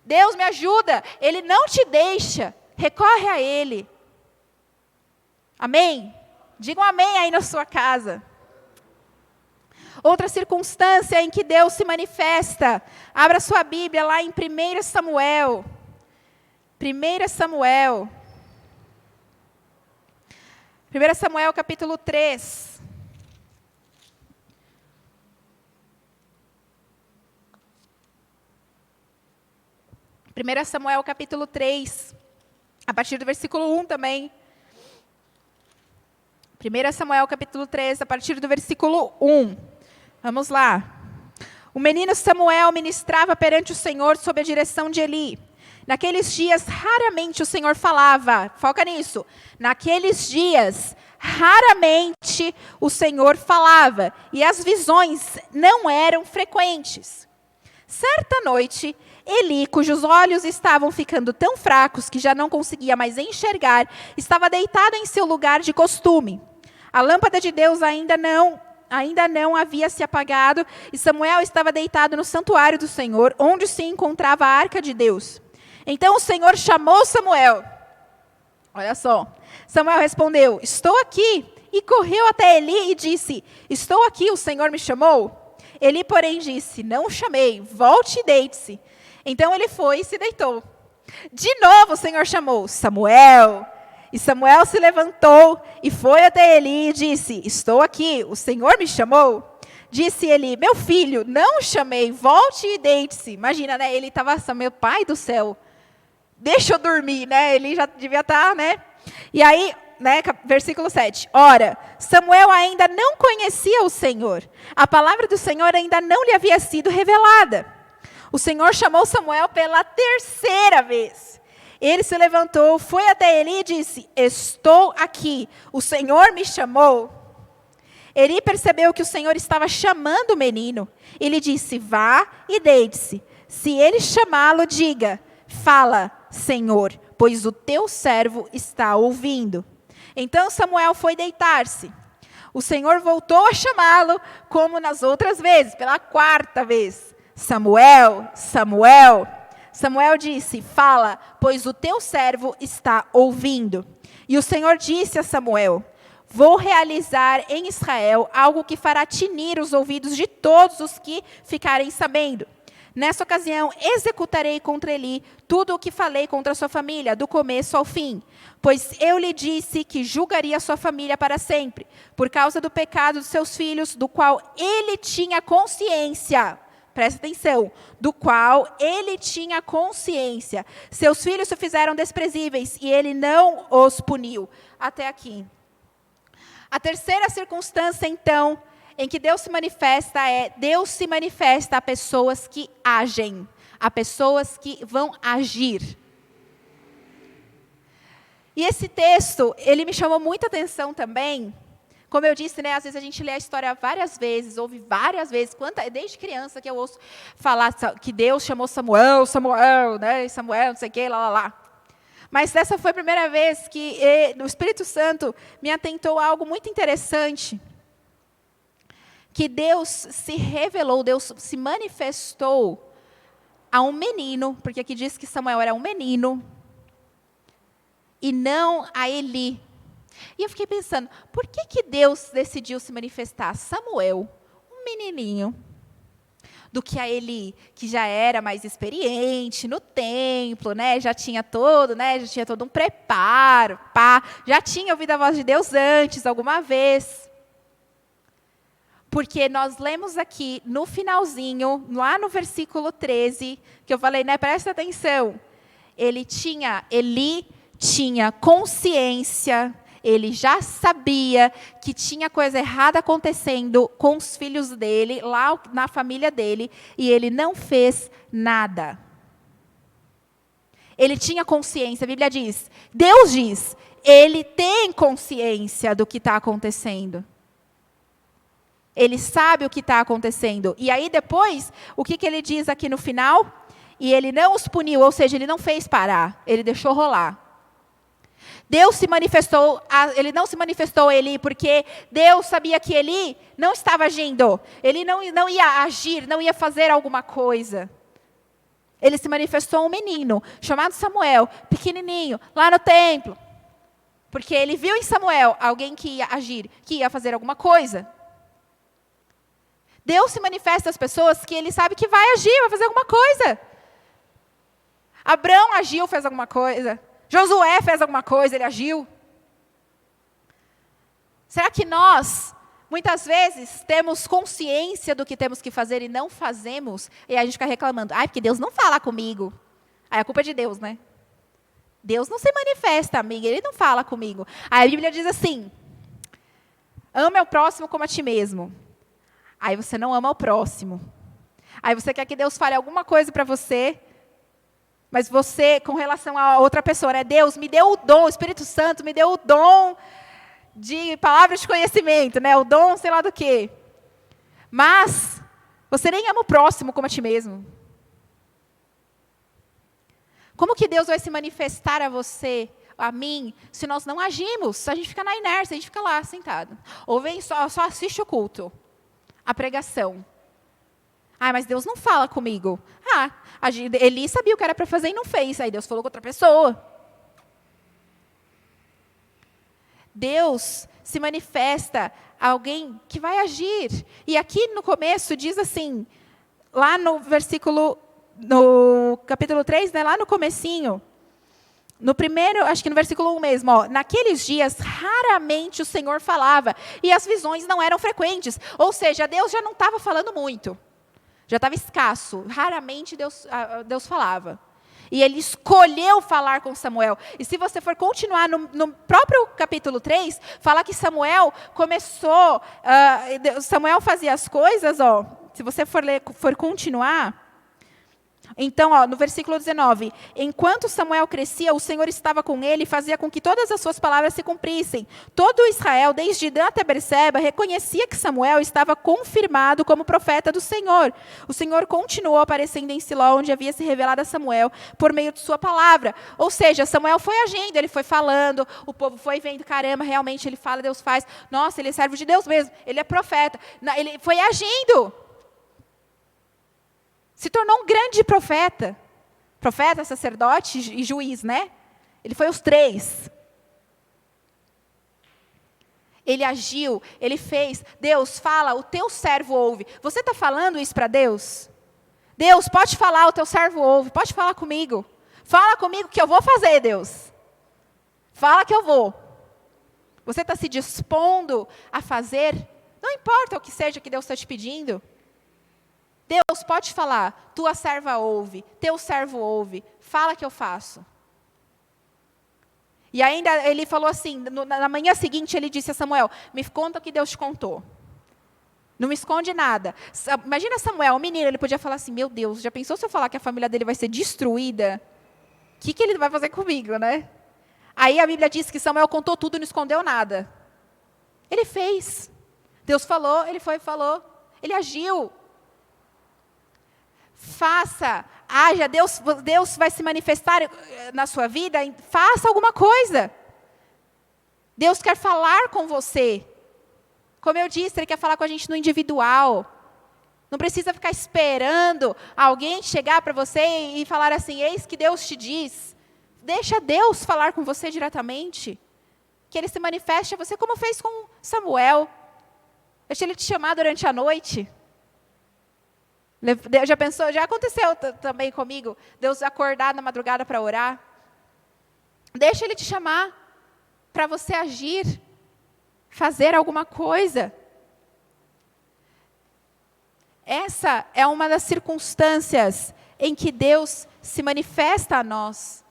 Deus, me ajuda. Ele não te deixa. Recorre a Ele. Amém? Digam amém aí na sua casa. Outra circunstância em que Deus se manifesta. Abra sua Bíblia lá em 1 Samuel. 1 Samuel. 1 Samuel capítulo 3. Primeira Samuel capítulo 3, a partir do versículo 1 também. 1 Samuel capítulo 3, a partir do versículo 1. Vamos lá. O menino Samuel ministrava perante o Senhor sob a direção de Eli. Naqueles dias, raramente o Senhor falava. Foca nisso. Naqueles dias, raramente o Senhor falava. E as visões não eram frequentes. Certa noite, Eli, cujos olhos estavam ficando tão fracos que já não conseguia mais enxergar, estava deitado em seu lugar de costume. A lâmpada de Deus ainda não havia se apagado, e Samuel estava deitado no santuário do Senhor, onde se encontrava a arca de Deus. Então o Senhor chamou Samuel. Olha só. Samuel respondeu: estou aqui. E correu até Eli e disse: estou aqui, o Senhor me chamou? Eli, porém, disse: não o chamei, volte e deite-se. Então ele foi e se deitou. De novo o Senhor chamou: Samuel. E Samuel se levantou e foi até Eli e disse: estou aqui, o Senhor me chamou? Disse Eli: meu filho, não o chamei, volte e deite-se. Imagina, né? Ele estava assim: meu pai do céu, deixa eu dormir, né? Ele já devia estar, né? E aí, né, versículo 7. Ora, Samuel ainda não conhecia o Senhor. A palavra do Senhor ainda não lhe havia sido revelada. O Senhor chamou Samuel pela terceira vez. Ele se levantou, foi até Eli e disse: estou aqui, o Senhor me chamou. Eli percebeu que o Senhor estava chamando o menino. Ele disse: vá e deite-se. Se ele chamá-lo, diga: fala, Senhor, pois o teu servo está ouvindo. Então Samuel foi deitar-se. O Senhor voltou a chamá-lo, como nas outras vezes, pela quarta vez. Samuel, Samuel. Samuel disse: fala, pois o teu servo está ouvindo. E o Senhor disse a Samuel: vou realizar em Israel algo que fará tinir os ouvidos de todos os que ficarem sabendo. Nessa ocasião, executarei contra Eli tudo o que falei contra a sua família, do começo ao fim. Pois eu lhe disse que julgaria a sua família para sempre, por causa do pecado dos seus filhos, do qual ele tinha consciência. Presta atenção. Do qual ele tinha consciência. Seus filhos se fizeram desprezíveis e ele não os puniu. Até aqui. A terceira circunstância, então, em que Deus se manifesta Deus se manifesta a pessoas que agem, a pessoas que vão agir. E esse texto, ele me chamou muita atenção também. Como eu disse, né, às vezes a gente lê a história várias vezes, ouve várias vezes, desde criança que eu ouço falar que Deus chamou Samuel, Samuel, né, Samuel, não sei o que, lá. Mas essa foi a primeira vez que o Espírito Santo me atentou a algo muito interessante. Que Deus se revelou, Deus se manifestou a um menino, porque aqui diz que Samuel era um menino, e não a Eli. E eu fiquei pensando, por que Deus decidiu se manifestar a Samuel, um menininho, do que a Eli, que já era mais experiente no templo, né? Já tinha todo um preparo, já tinha ouvido a voz de Deus antes, alguma vez. Porque nós lemos aqui, no finalzinho, lá no versículo 13, que eu falei, né? Presta atenção. Eli tinha consciência, ele já sabia que tinha coisa errada acontecendo com os filhos dele, lá na família dele, e ele não fez nada. Ele tinha consciência, a Bíblia diz, Deus diz, ele tem consciência do que está acontecendo. Ele sabe o que está acontecendo. E aí depois, o que ele diz aqui no final? E ele não os puniu, ou seja, ele não fez parar, ele deixou rolar. Deus se manifestou, ele não se manifestou a Eli, porque Deus sabia que Eli não estava agindo. Ele não ia agir, não ia fazer alguma coisa. Ele se manifestou a um menino, chamado Samuel, pequenininho, lá no templo. Porque ele viu em Samuel alguém que ia agir, que ia fazer alguma coisa. Deus se manifesta às pessoas que ele sabe que vai agir, vai fazer alguma coisa. Abraão agiu, fez alguma coisa. Josué fez alguma coisa, ele agiu. Será que nós, muitas vezes, temos consciência do que temos que fazer e não fazemos? E a gente fica reclamando, porque Deus não fala comigo. Aí a culpa é de Deus, né? Deus não se manifesta a mim, Ele não fala comigo. Aí a Bíblia diz assim, ame ao próximo como a ti mesmo. Aí você não ama o próximo. Aí você quer que Deus fale alguma coisa para você, mas você, com relação a outra pessoa, né? Deus me deu o dom, o Espírito Santo me deu o dom de palavras de conhecimento, né? O dom sei lá do quê. Mas você nem ama o próximo como a ti mesmo. Como que Deus vai se manifestar a você, a mim, se nós não agimos? Se a gente fica na inércia, a gente fica lá sentado. Ou vem só assiste o culto, a pregação. Mas Deus não fala comigo. Eli sabia o que era para fazer e não fez. Aí Deus falou com outra pessoa. Deus se manifesta a alguém que vai agir. E aqui no começo diz assim, lá no capítulo 3, né, lá no comecinho, no primeiro, acho que no versículo 1 mesmo, naqueles dias, raramente o Senhor falava, e as visões não eram frequentes. Ou seja, Deus já não estava falando muito. Já estava escasso. Raramente Deus falava. E ele escolheu falar com Samuel. E se você for continuar no próprio capítulo 3, fala que Samuel começou, Samuel fazia as coisas, se você for continuar. Então, no versículo 19, enquanto Samuel crescia, o Senhor estava com ele e fazia com que todas as suas palavras se cumprissem. Todo Israel, desde Dan até Berseba, reconhecia que Samuel estava confirmado como profeta do Senhor. O Senhor continuou aparecendo em Siló, onde havia se revelado a Samuel, por meio de sua palavra. Ou seja, Samuel foi agindo, ele foi falando, o povo foi vendo, caramba, realmente ele fala, Deus faz. Nossa, ele é servo de Deus mesmo, ele é profeta. Ele foi agindo. Se tornou um grande profeta. Profeta, sacerdote e juiz, né? Ele foi os três. Ele agiu, ele fez. Deus fala, o teu servo ouve. Você está falando isso para Deus? Deus, pode falar, o teu servo ouve. Pode falar comigo. Fala comigo que eu vou fazer, Deus. Fala que eu vou. Você está se dispondo a fazer? Não importa o que seja que Deus está te pedindo. Deus, pode falar, tua serva ouve, teu servo ouve, fala que eu faço. E ainda ele falou assim, na manhã seguinte ele disse a Samuel, me conta o que Deus te contou. Não me esconde nada. Imagina Samuel, um menino, ele podia falar assim, meu Deus, já pensou se eu falar que a família dele vai ser destruída? O que ele vai fazer comigo, né? Aí a Bíblia diz que Samuel contou tudo e não escondeu nada. Ele fez. Deus falou, ele foi e falou. Ele agiu. Faça, haja, Deus vai se manifestar na sua vida, faça alguma coisa. Deus quer falar com você. Como eu disse, Ele quer falar com a gente no individual. Não precisa ficar esperando alguém chegar para você e falar assim, eis que Deus te diz. Deixa Deus falar com você diretamente. Que Ele se manifeste a você como fez com Samuel. Deixa Ele te chamar durante a noite. Já pensou? Já aconteceu também comigo, Deus acordar na madrugada para orar. Deixa Ele te chamar para você agir, fazer alguma coisa. Essa é uma das circunstâncias em que Deus se manifesta a nós.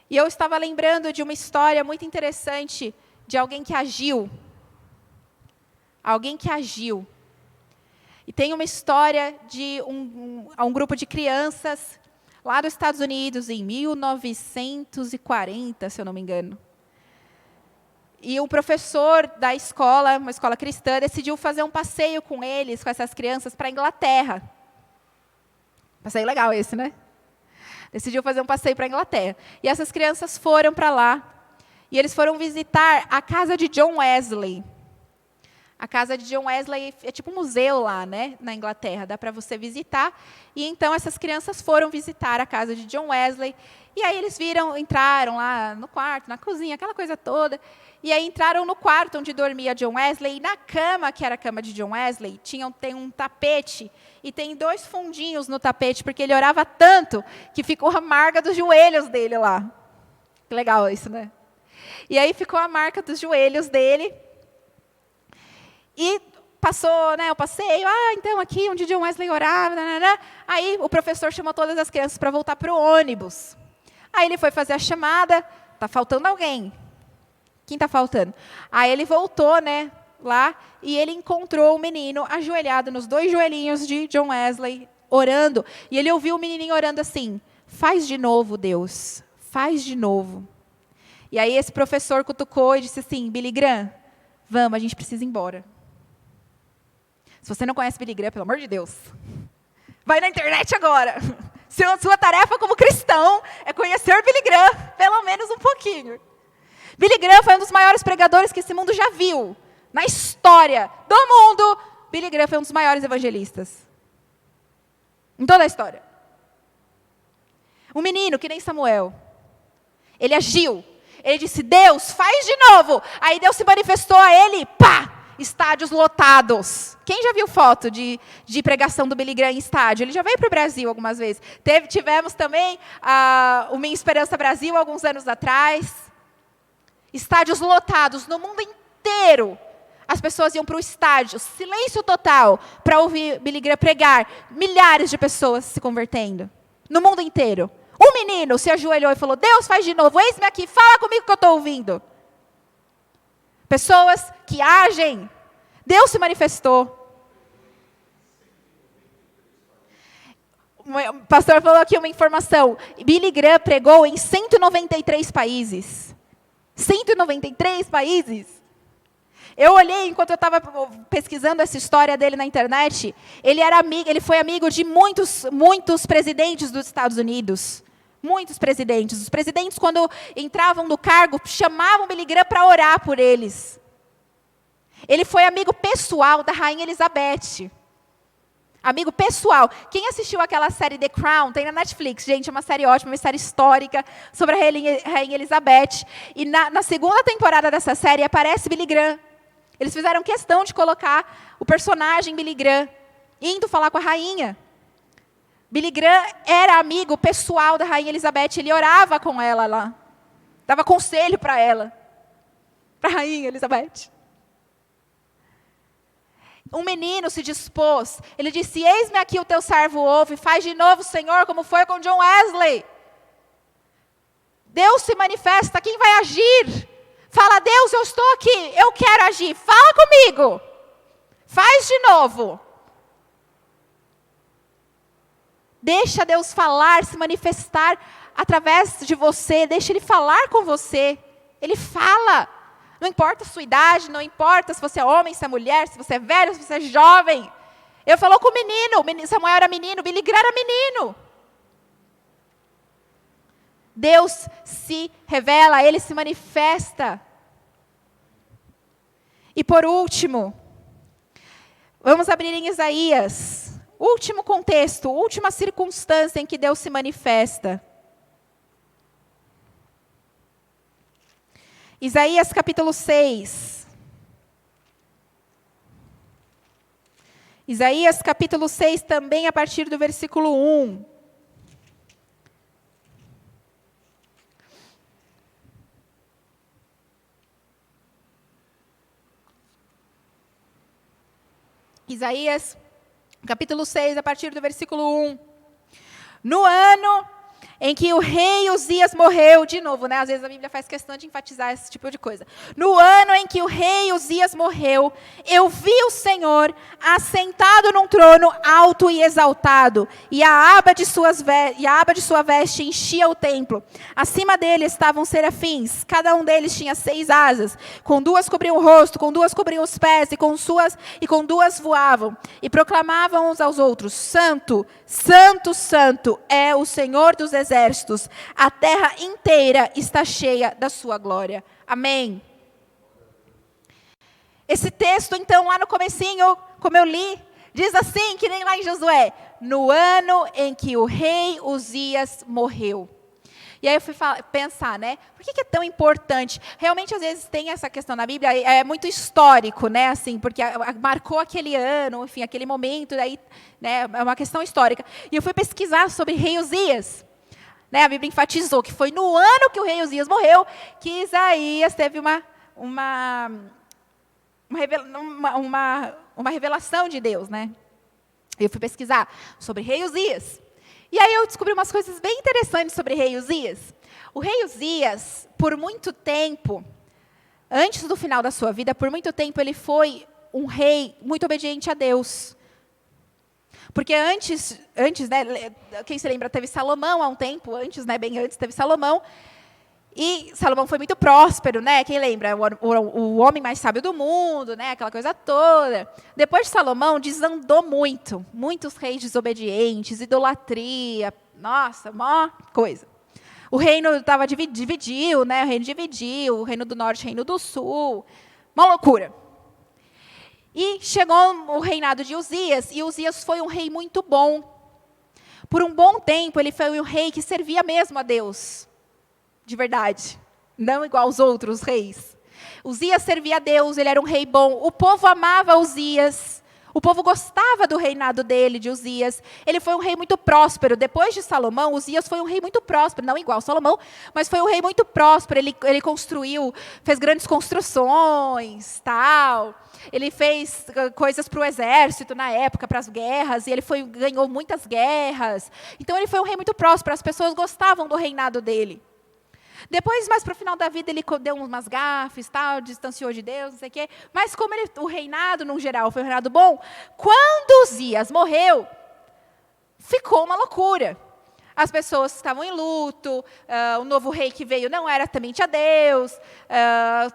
E eu estava lembrando de uma história muito interessante de alguém que agiu. Alguém que agiu. E tem uma história de um grupo de crianças lá dos Estados Unidos, em 1940, se eu não me engano. E um professor da escola, uma escola cristã, decidiu fazer um passeio com eles, com essas crianças, para a Inglaterra. Passeio legal esse, né? Decidiu fazer um passeio para a Inglaterra. E essas crianças foram para lá. E eles foram visitar a casa de John Wesley. A casa de John Wesley é tipo um museu lá, né, na Inglaterra, dá para você visitar. E então essas crianças foram visitar a casa de John Wesley. E aí eles entraram lá no quarto, na cozinha, aquela coisa toda. E aí entraram no quarto onde dormia John Wesley. E na cama, que era a cama de John Wesley, tem um tapete. E tem 2 fundinhos no tapete, porque ele orava tanto que ficou a marca dos joelhos dele lá. Que legal isso, né? E aí ficou a marca dos joelhos dele. E passou, né, o passeio, então aqui onde John Wesley orava, aí o professor chamou todas as crianças para voltar para o ônibus. Aí ele foi fazer a chamada, está faltando alguém. Quem está faltando? Aí ele voltou, né, lá, e ele encontrou o menino ajoelhado nos 2 joelhinhos de John Wesley, orando. E ele ouviu o menininho orando assim, faz de novo, Deus, faz de novo. E aí esse professor cutucou e disse assim, Billy Graham, vamos, a gente precisa ir embora. Se você não conhece Billy Graham, pelo amor de Deus, vai na internet agora. Sua tarefa como cristão é conhecer Billy Graham, pelo menos um pouquinho. Billy Graham foi um dos maiores pregadores que esse mundo já viu. Na história do mundo, Billy Graham foi um dos maiores evangelistas. Em toda a história. Um menino, que nem Samuel. Ele agiu. Ele disse, Deus, faz de novo. Aí Deus se manifestou a ele, pá! Estádios lotados. Quem já viu foto de pregação do Billy Graham em estádio? Ele já veio para o Brasil algumas vezes. Tivemos também o Minha Esperança Brasil, alguns anos atrás. Estádios lotados no mundo inteiro. As pessoas iam para o estádio, silêncio total, para ouvir Billy Graham pregar. Milhares de pessoas se convertendo. No mundo inteiro. Um menino se ajoelhou e falou, Deus, faz de novo, eis-me aqui, fala comigo que eu estou ouvindo. Pessoas que agem. Deus se manifestou. O pastor falou aqui uma informação. Billy Graham pregou em 193 países. 193 países. Eu olhei, enquanto eu estava pesquisando essa história dele na internet, ele foi amigo de muitos presidentes dos Estados Unidos. Muitos presidentes. Os presidentes, quando entravam no cargo, chamavam Billy Graham para orar por eles. Ele foi amigo pessoal da Rainha Elizabeth. Amigo pessoal. Quem assistiu aquela série The Crown, tem na Netflix, gente, é uma série ótima, uma série histórica sobre a Rainha Elizabeth. E na segunda temporada dessa série aparece Billy Graham. Eles fizeram questão de colocar o personagem Billy Graham indo falar com a rainha. Billy Graham era amigo pessoal da Rainha Elizabeth, ele orava com ela lá. Dava conselho para ela, para a Rainha Elizabeth. Um menino se dispôs, ele disse, eis-me aqui o teu servo ouve, faz de novo, Senhor, como foi com John Wesley. Deus se manifesta, quem vai agir? Fala, Deus, eu estou aqui, eu quero agir, fala comigo. Faz de novo. Deixa Deus falar, se manifestar através de você. Deixa Ele falar com você. Ele fala. Não importa a sua idade, não importa se você é homem, se é mulher, se você é velho, se você é jovem. Eu falou com o menino. Samuel era menino, Billy Graham era menino. Deus se revela, Ele se manifesta. E por último, vamos abrir em Isaías. Último contexto, última circunstância em que Deus se manifesta. Isaías capítulo 6. Isaías capítulo 6, também a partir do versículo 1. Isaías capítulo 6, a partir do versículo 1. No ano em que o rei Uzias morreu, de novo, né? Às vezes a Bíblia faz questão de enfatizar esse tipo de coisa. No ano em que o rei Uzias morreu, eu vi o Senhor assentado num trono alto e exaltado, e a aba de sua veste enchia o templo. Acima dele estavam serafins, cada um deles tinha 6 asas, com 2 cobriam o rosto, com 2 cobriam os pés, e com 2 voavam, e proclamavam uns aos outros, Santo, Santo, Santo é o Senhor dos exércitos, a terra inteira está cheia da sua glória. Amém. Esse texto, então, lá no comecinho, como eu li, diz assim, que nem lá em Josué, no ano em que o rei Uzias morreu. E aí eu fui pensar, né? Por que é tão importante? Realmente, às vezes, tem essa questão na Bíblia, é muito histórico, né? Assim, porque marcou aquele ano, enfim, aquele momento, daí, né, é uma questão histórica. E eu fui pesquisar sobre rei Uzias. Né, a Bíblia enfatizou que foi no ano que o rei Uzias morreu que Isaías teve uma revelação de Deus. Né? Eu fui pesquisar sobre rei Uzias. E aí eu descobri umas coisas bem interessantes sobre rei Uzias. O rei Uzias, por muito tempo, antes do final da sua vida, por muito tempo ele foi um rei muito obediente a Deus. Porque antes, né, quem se lembra, teve Salomão há um tempo, antes, né, bem antes, teve Salomão. E Salomão foi muito próspero, né? Quem lembra? O homem mais sábio do mundo, né? Aquela coisa toda. Depois de Salomão, desandou muito. Muitos reis desobedientes, idolatria, Nossa, mó coisa. O reino estava dividiu, né? O reino dividiu, o reino do norte, o reino do sul. Uma loucura. E chegou o reinado de Uzias, e Uzias foi um rei muito bom. Por um bom tempo, ele foi um rei que servia mesmo a Deus. De verdade. Não igual aos outros reis. Uzias servia a Deus, ele era um rei bom. O povo amava Uzias. O povo gostava do reinado dele, de Uzias. Ele foi um rei muito próspero. Depois de Salomão, Uzias foi um rei muito próspero. Não igual Salomão, mas foi um rei muito próspero. Ele construiu, fez grandes construções, tal. Ele fez coisas para o exército na época, para as guerras. E ele ganhou muitas guerras. Então, ele foi um rei muito próspero. As pessoas gostavam do reinado dele. Depois, mais para o final da vida, ele deu umas gafes, tal, distanciou de Deus, não sei o quê. Mas como o reinado, no geral, foi um reinado bom, quando Uzias morreu, ficou uma loucura. As pessoas estavam em luto, o novo rei que veio não era temente a Deus,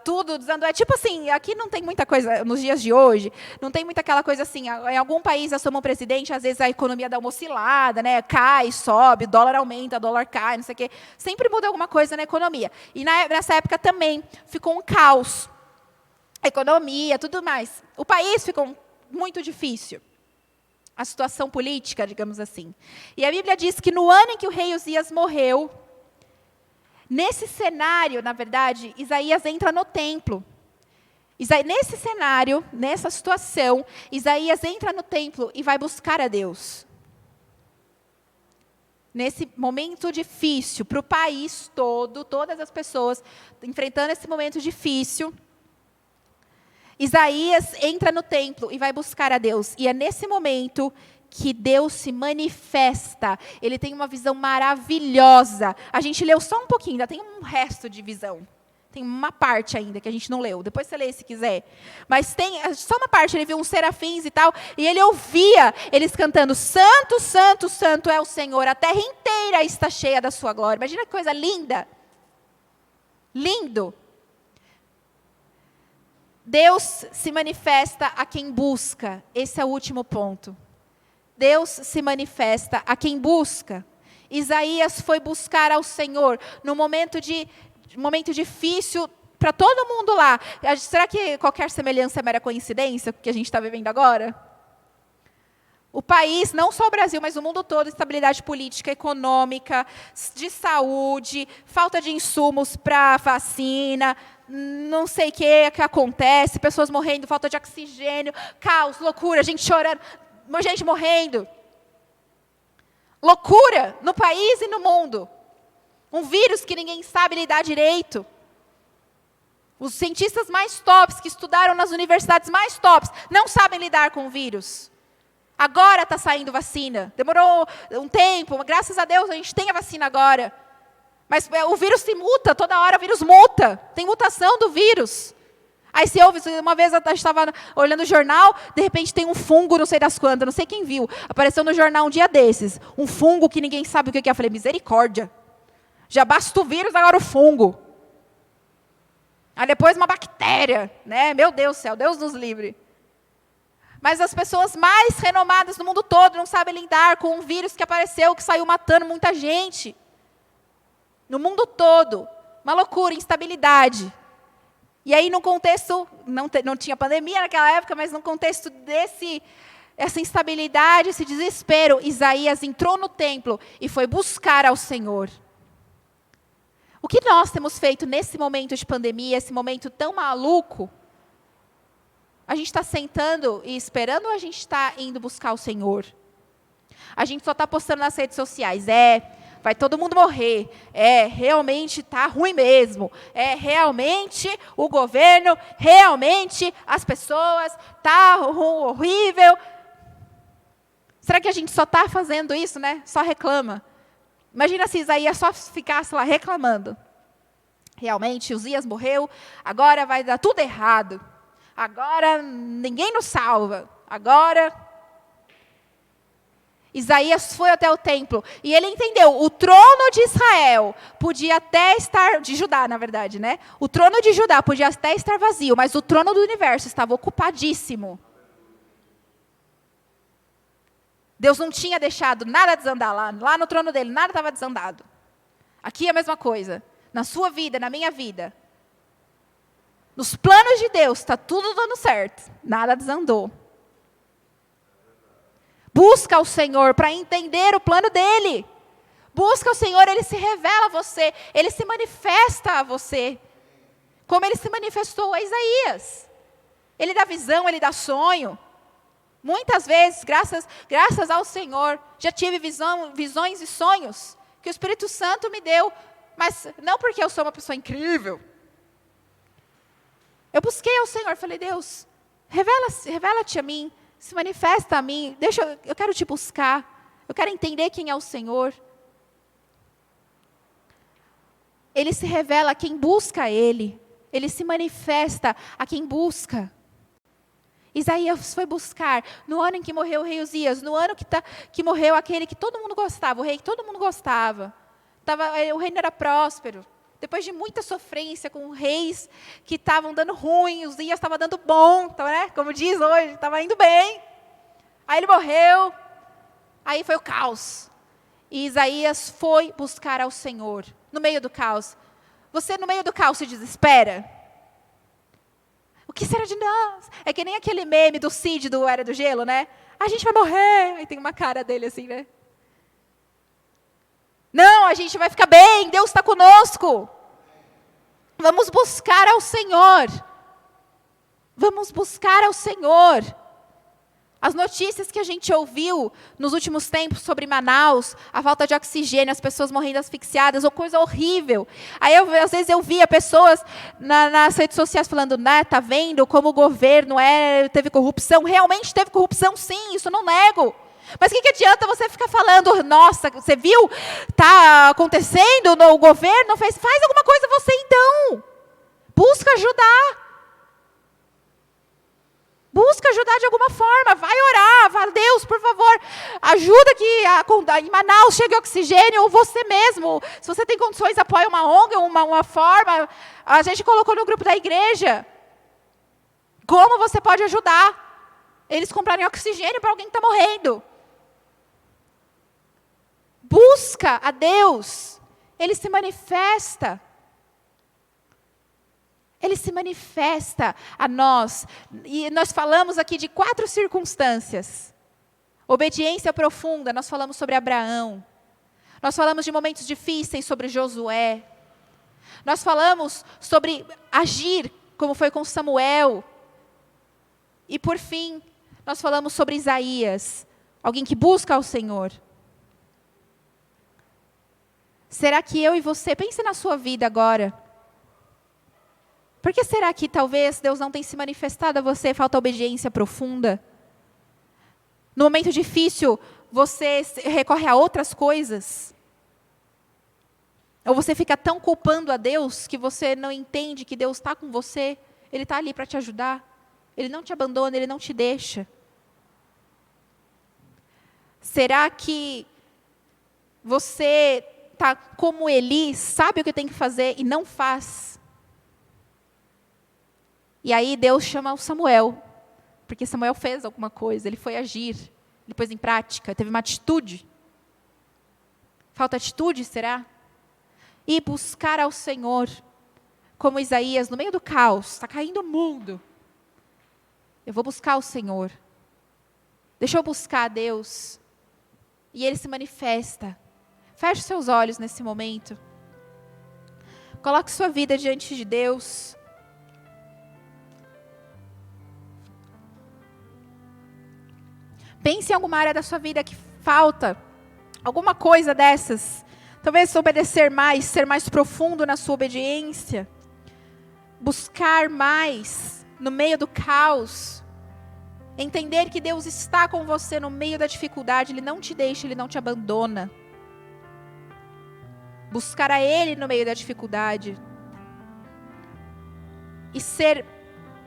tudo dizendo, tipo assim, aqui não tem muita coisa, nos dias de hoje, não tem muita aquela coisa assim, em algum país assoma um presidente, às vezes a economia dá uma oscilada, né, cai, sobe, dólar aumenta, dólar cai, não sei o quê, sempre muda alguma coisa na economia. E nessa época também ficou um caos, economia, tudo mais. O país ficou muito difícil. A situação política, digamos assim. E a Bíblia diz que no ano em que o rei Uzias morreu, nesse cenário, na verdade, Isaías entra no templo. Nesse cenário, nessa situação, Isaías entra no templo e vai buscar a Deus. Nesse momento difícil, para o país todo, todas as pessoas enfrentando esse momento difícil, Isaías entra no templo e vai buscar a Deus. E é nesse momento que Deus se manifesta. Ele tem uma visão maravilhosa. A gente leu só um pouquinho, ainda tem um resto de visão. Tem uma parte ainda que a gente não leu. Depois você lê se quiser. Mas tem só uma parte, ele viu uns serafins e tal. E ele ouvia eles cantando, Santo, Santo, Santo é o Senhor. A terra inteira está cheia da sua glória. Imagina que coisa linda. Lindo. Deus se manifesta a quem busca. Esse é o último ponto. Deus se manifesta a quem busca. Isaías foi buscar ao Senhor no momento difícil para todo mundo lá. Será que qualquer semelhança é mera coincidência com o que a gente está vivendo agora? O país, não só o Brasil, mas o mundo todo, estabilidade política, econômica, de saúde, falta de insumos para vacina, não sei o que acontece, pessoas morrendo, falta de oxigênio, caos, loucura, gente chorando, gente morrendo. Loucura no país e no mundo. Um vírus que ninguém sabe lidar direito. Os cientistas mais tops, que estudaram nas universidades mais tops, não sabem lidar com o vírus. Agora está saindo vacina. Demorou um tempo, mas graças a Deus a gente tem a vacina agora. Mas o vírus se muta, toda hora o vírus muta. Tem mutação do vírus. Aí se ouve, uma vez a gente estava olhando o jornal, de repente tem um fungo, não sei das quantas, não sei quem viu. Apareceu no jornal um dia desses. Um fungo que ninguém sabe o que é. Eu falei, misericórdia. Já basta o vírus, agora o fungo. Aí depois uma bactéria, né? Meu Deus do céu, Deus nos livre. Mas as pessoas mais renomadas no mundo todo não sabem lidar com um vírus que apareceu, que saiu matando muita gente. No mundo todo. Uma loucura, instabilidade. E aí, no contexto, não tinha pandemia naquela época, mas no contexto essa instabilidade, esse desespero, Isaías entrou no templo e foi buscar ao Senhor. O que nós temos feito nesse momento de pandemia, esse momento tão maluco? A gente está sentando e esperando ou a gente está indo buscar o Senhor? A gente só está postando nas redes sociais. Vai todo mundo morrer. Realmente está ruim mesmo. Realmente o governo, realmente as pessoas, está horrível. Será que a gente só está fazendo isso, né? Só reclama. Imagina se Isaías só ficasse lá reclamando. Realmente, Uzias morreu, agora vai dar tudo errado. Agora ninguém nos salva. Agora Isaías foi até o templo e ele entendeu, o trono de Israel podia até estar, de Judá na verdade, né? O trono de Judá podia até estar vazio, mas o trono do universo estava ocupadíssimo. Deus não tinha deixado nada desandar lá no trono dele, nada estava desandado. Aqui é a mesma coisa. Na sua vida, na minha vida. Nos planos de Deus, está tudo dando certo. Nada desandou. Busca o Senhor para entender o plano dele. Busca o Senhor, Ele se revela a você. Ele se manifesta a você. Como Ele se manifestou a Isaías. Ele dá visão, Ele dá sonho. Muitas vezes, graças ao Senhor, já tive visões e sonhos que o Espírito Santo me deu. Mas não porque eu sou uma pessoa incrível. Eu busquei ao Senhor, falei, Deus, revela-te a mim, se manifesta a mim, eu quero te buscar, eu quero entender quem é o Senhor. Ele se revela a quem busca Ele, Ele se manifesta a quem busca. Isaías foi buscar, no ano em que morreu o rei Uzias, no ano que morreu aquele que todo mundo gostava, o rei que todo mundo gostava, o reino era próspero. Depois de muita sofrência com reis que estavam dando ruim, Uzias estava dando bom, então, né? Como diz hoje, estava indo bem. Aí ele morreu, aí foi o caos. E Isaías foi buscar ao Senhor, no meio do caos. Você no meio do caos se desespera? O que será de nós? É que nem aquele meme do Cid do Era do Gelo, né? A gente vai morrer. Aí tem uma cara dele assim, né? Não, a gente vai ficar bem, Deus está conosco. Vamos buscar ao Senhor. Vamos buscar ao Senhor. As notícias que a gente ouviu nos últimos tempos sobre Manaus, a falta de oxigênio, as pessoas morrendo asfixiadas, uma coisa horrível. Aí, às vezes, eu via pessoas nas redes sociais falando, né, tá vendo como o governo teve corrupção? Realmente teve corrupção, sim, isso eu não nego. Mas o que adianta você ficar falando, nossa, você viu, está acontecendo no governo, faz alguma coisa você então. Busca ajudar. Busca ajudar de alguma forma, vai orar, vai, Deus, por favor, ajuda que em Manaus chegue oxigênio, ou você mesmo, se você tem condições, apoia uma ONG, uma forma, a gente colocou no grupo da igreja, como você pode ajudar, eles comprarem oxigênio para alguém que está morrendo. Busca a Deus, Ele se manifesta. Ele se manifesta a nós. E nós falamos aqui de 4 circunstâncias. Obediência profunda, nós falamos sobre Abraão. Nós falamos de momentos difíceis sobre Josué. Nós falamos sobre agir, como foi com Samuel. E por fim, nós falamos sobre Isaías, alguém que busca ao Senhor. Será que eu e você, pense na sua vida agora. Por que será que talvez Deus não tenha se manifestado a você, falta obediência profunda? No momento difícil, você recorre a outras coisas? Ou você fica tão culpando a Deus que você não entende que Deus está com você? Ele está ali para te ajudar. Ele não te abandona, Ele não te deixa. Será que você está como Eli, sabe o que tem que fazer e não faz? E aí Deus chama o Samuel, porque Samuel fez alguma coisa, ele foi agir, ele pôs em prática, teve uma atitude. Falta atitude, será? E buscar ao Senhor, como Isaías, no meio do caos, está caindo o mundo. Eu vou buscar o Senhor. Deixa eu buscar a Deus. E Ele se manifesta. Feche seus olhos nesse momento. Coloque sua vida diante de Deus. Pense em alguma área da sua vida que falta. Alguma coisa dessas. Talvez obedecer mais, ser mais profundo na sua obediência. Buscar mais no meio do caos. Entender que Deus está com você no meio da dificuldade. Ele não te deixa, Ele não te abandona. Buscar a Ele no meio da dificuldade. E ser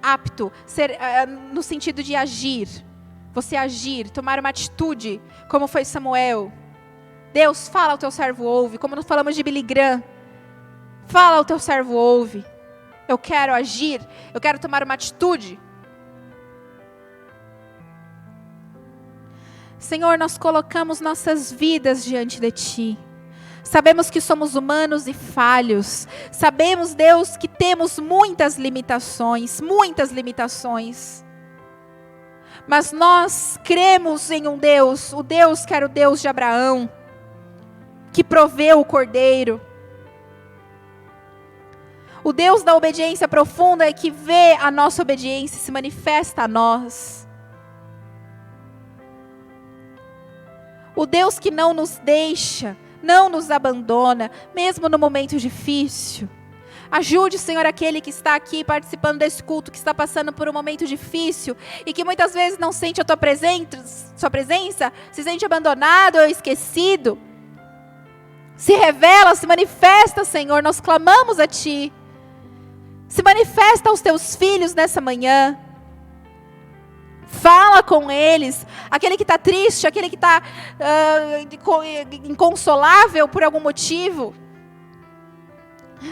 apto, no sentido de agir. Você agir, tomar uma atitude, como foi Samuel. Deus, fala ao teu servo ouve, como nós falamos de Billy Graham. Fala ao teu servo ouve. Eu quero agir, eu quero tomar uma atitude. Senhor, nós colocamos nossas vidas diante de Ti. Sabemos que somos humanos e falhos. Sabemos, Deus, que temos muitas limitações. Mas nós cremos em um Deus, o Deus que era o Deus de Abraão, que proveu o cordeiro. O Deus da obediência profunda é que vê a nossa obediência e se manifesta a nós. O Deus que não nos deixa, não nos abandona, mesmo no momento difícil. Ajude, Senhor, aquele que está aqui participando desse culto, que está passando por um momento difícil e que muitas vezes não sente a Tua presença, se sente abandonado ou esquecido. Se revela, se manifesta, Senhor, nós clamamos a Ti. Se manifesta aos Teus filhos nessa manhã. Fala com eles, aquele que está triste, aquele que está inconsolável por algum motivo.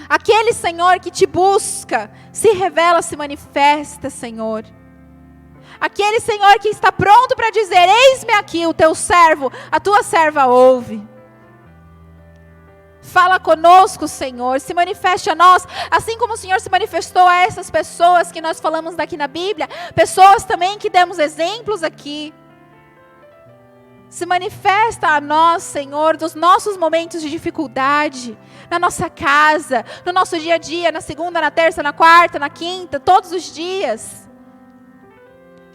Aquele, Senhor, que te busca, se revela, se manifesta, Senhor. Aquele, Senhor, que está pronto para dizer: eis-me aqui, o teu servo, a tua serva ouve. Fala conosco, Senhor, se manifeste a nós, assim como o Senhor se manifestou a essas pessoas que nós falamos daqui na Bíblia, pessoas também que demos exemplos aqui. Se manifesta a nós, Senhor, dos nossos momentos de dificuldade, na nossa casa, no nosso dia a dia, na segunda, na terça, na quarta, na quinta, todos os dias.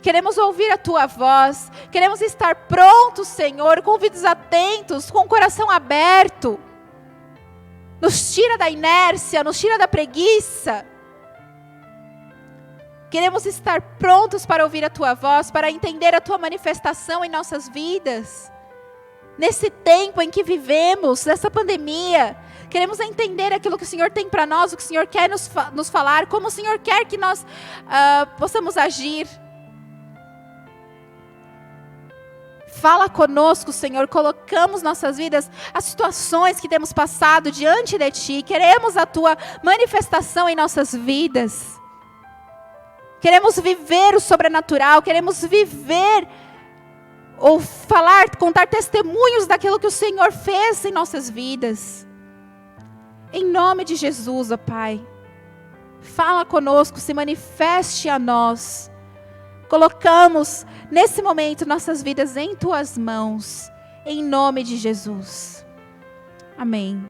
Queremos ouvir a Tua voz, queremos estar prontos, Senhor, com ouvidos atentos, com o coração aberto. Nos tira da inércia, nos tira da preguiça. Queremos estar prontos para ouvir a Tua voz, para entender a Tua manifestação em nossas vidas. Nesse tempo em que vivemos, nessa pandemia, queremos entender aquilo que o Senhor tem para nós, o que o Senhor quer nos falar, como o Senhor quer que nós possamos agir. Fala conosco, Senhor, colocamos nossas vidas, as situações que temos passado diante de Ti, queremos a Tua manifestação em nossas vidas. Queremos viver o sobrenatural, queremos viver ou falar, contar testemunhos daquilo que o Senhor fez em nossas vidas. Em nome de Jesus, ó Pai, fala conosco, se manifeste a nós. Colocamos nesse momento nossas vidas em Tuas mãos, em nome de Jesus. Amém.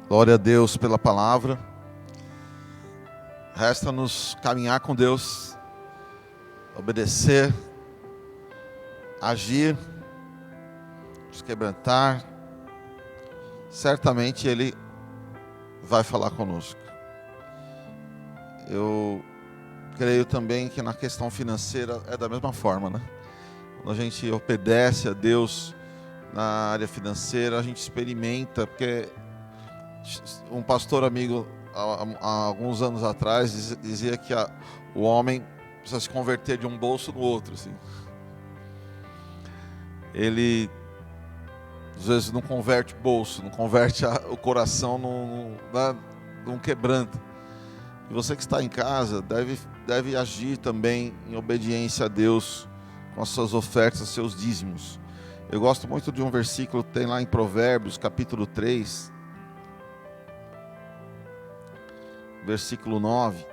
Glória a Deus pela palavra. Resta-nos caminhar com Deus, obedecer, agir, nos quebrantar. Certamente Ele vai falar conosco. Eu creio também que na questão financeira é da mesma forma, né? Quando a gente obedece a Deus na área financeira, a gente experimenta, porque um pastor amigo, há alguns anos atrás, dizia que o homem precisa se converter de um bolso no outro, assim. Ele, às vezes, não converte bolso, não converte o coração, não quebranta. E você que está em casa deve agir também em obediência a Deus, com as suas ofertas, seus dízimos. Eu gosto muito de um versículo que tem lá em Provérbios, capítulo 3, versículo 9,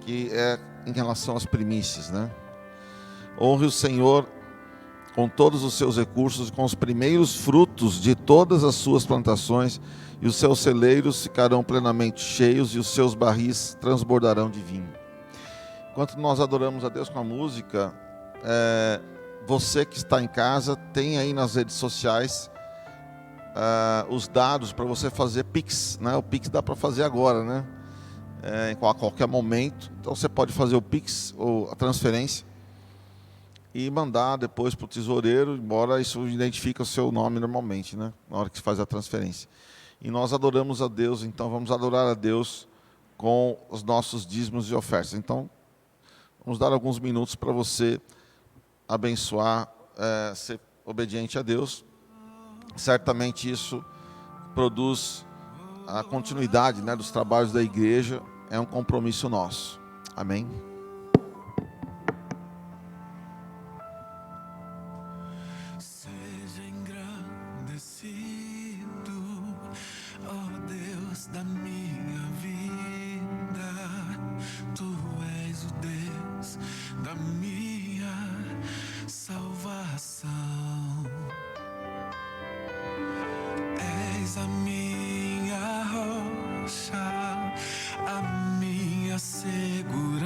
que é em relação às primícias, né? Honre o Senhor com todos os seus recursos, com os primeiros frutos de todas as suas plantações, e os seus celeiros ficarão plenamente cheios, e os seus barris transbordarão de vinho. Enquanto nós adoramos a Deus com a música, você que está em casa, tem aí nas redes sociais os dados para você fazer Pix, né? O Pix dá para fazer agora, né? A qualquer momento. Então você pode fazer o Pix ou a transferência e mandar depois para o tesoureiro, embora isso identifique o seu nome normalmente, né? Na hora que se faz a transferência. E nós adoramos a Deus, então vamos adorar a Deus com os nossos dízimos e ofertas. Então, vamos dar alguns minutos para você abençoar, ser obediente a Deus. Certamente isso produz a continuidade, né, dos trabalhos da igreja, é um compromisso nosso. Amém? Seja engrandecido, ó Deus da minha vida. Tu és o Deus da minha salvação. És a minha rocha, a minha segurança.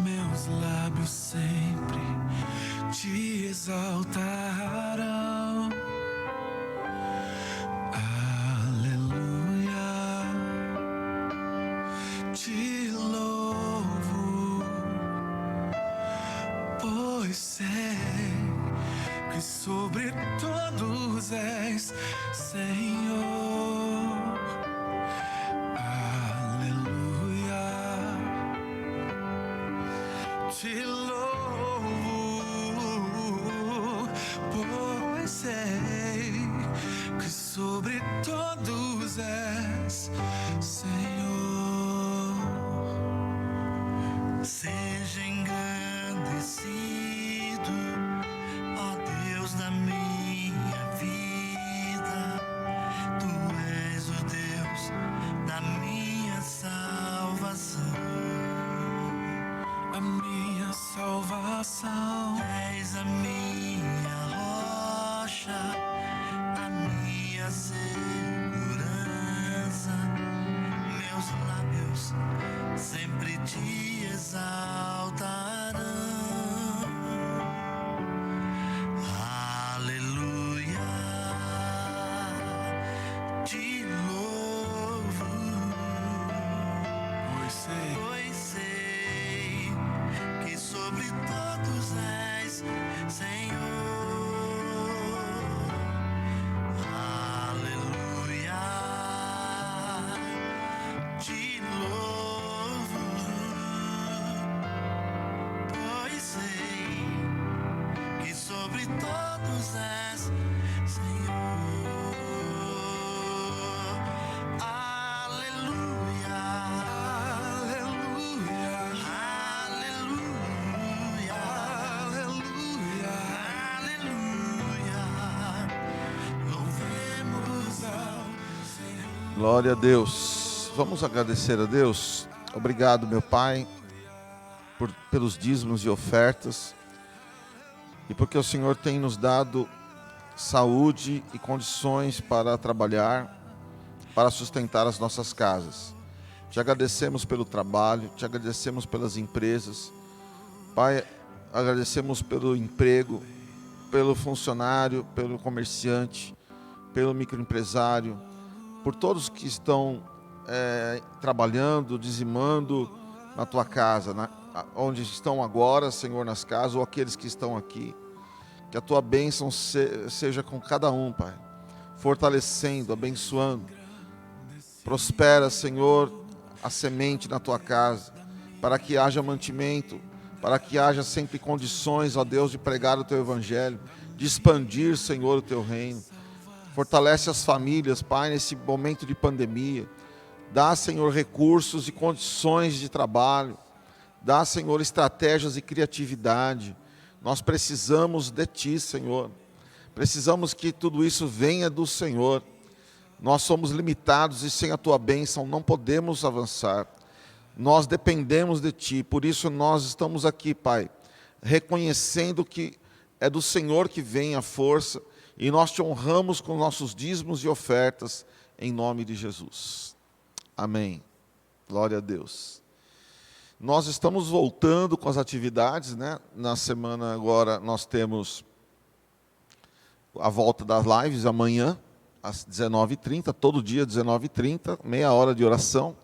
Meus lábios sempre te exaltarão. Aleluia, te louvo, pois sei que sobre todos és Senhor. Aleluia, te louvo, pois sei que sobre todos és Senhor. Seja engrandecido, ó Deus da minha vida. Tu és o Deus da minha salvação. A minha salvação. És a minha rocha, a minha segurança. Meus lábios sempre te exaltarão. Aleluia, te louvo, pois sei que sobre todos és Senhor. Aleluia, te louvo, pois sei que sobre todos és Senhor. Aleluia, aleluia, aleluia, aleluia, aleluia. Louvemos ao Senhor. Glória a Deus. Vamos agradecer a Deus. Obrigado, meu Pai, pelos dízimos e ofertas, e porque o Senhor tem nos dado saúde e condições para trabalhar, para sustentar as nossas casas. Te agradecemos pelo trabalho, te agradecemos pelas empresas. Pai, agradecemos pelo emprego, pelo funcionário, pelo comerciante, pelo microempresário, por todos que estão trabalhando, dizimando na tua casa, onde estão agora, Senhor, nas casas, ou aqueles que estão aqui. Que a tua bênção seja com cada um, Pai, fortalecendo, abençoando. Prospera, Senhor, a semente na tua casa, para que haja mantimento, para que haja sempre condições, ó Deus, de pregar o teu evangelho, de expandir, Senhor, o teu reino. Fortalece as famílias, Pai, nesse momento de pandemia. Dá, Senhor, recursos e condições de trabalho. Dá, Senhor, estratégias e criatividade. Nós precisamos de Ti, Senhor. Precisamos que tudo isso venha do Senhor. Nós somos limitados e sem a Tua bênção não podemos avançar. Nós dependemos de Ti, por isso nós estamos aqui, Pai, reconhecendo que é do Senhor que vem a força, e nós Te honramos com nossos dízimos e ofertas, em nome de Jesus. Amém. Glória a Deus. Nós estamos voltando com as atividades, né? Na semana agora nós temos a volta das lives amanhã, às 19h30, todo dia 19h30, meia hora de oração.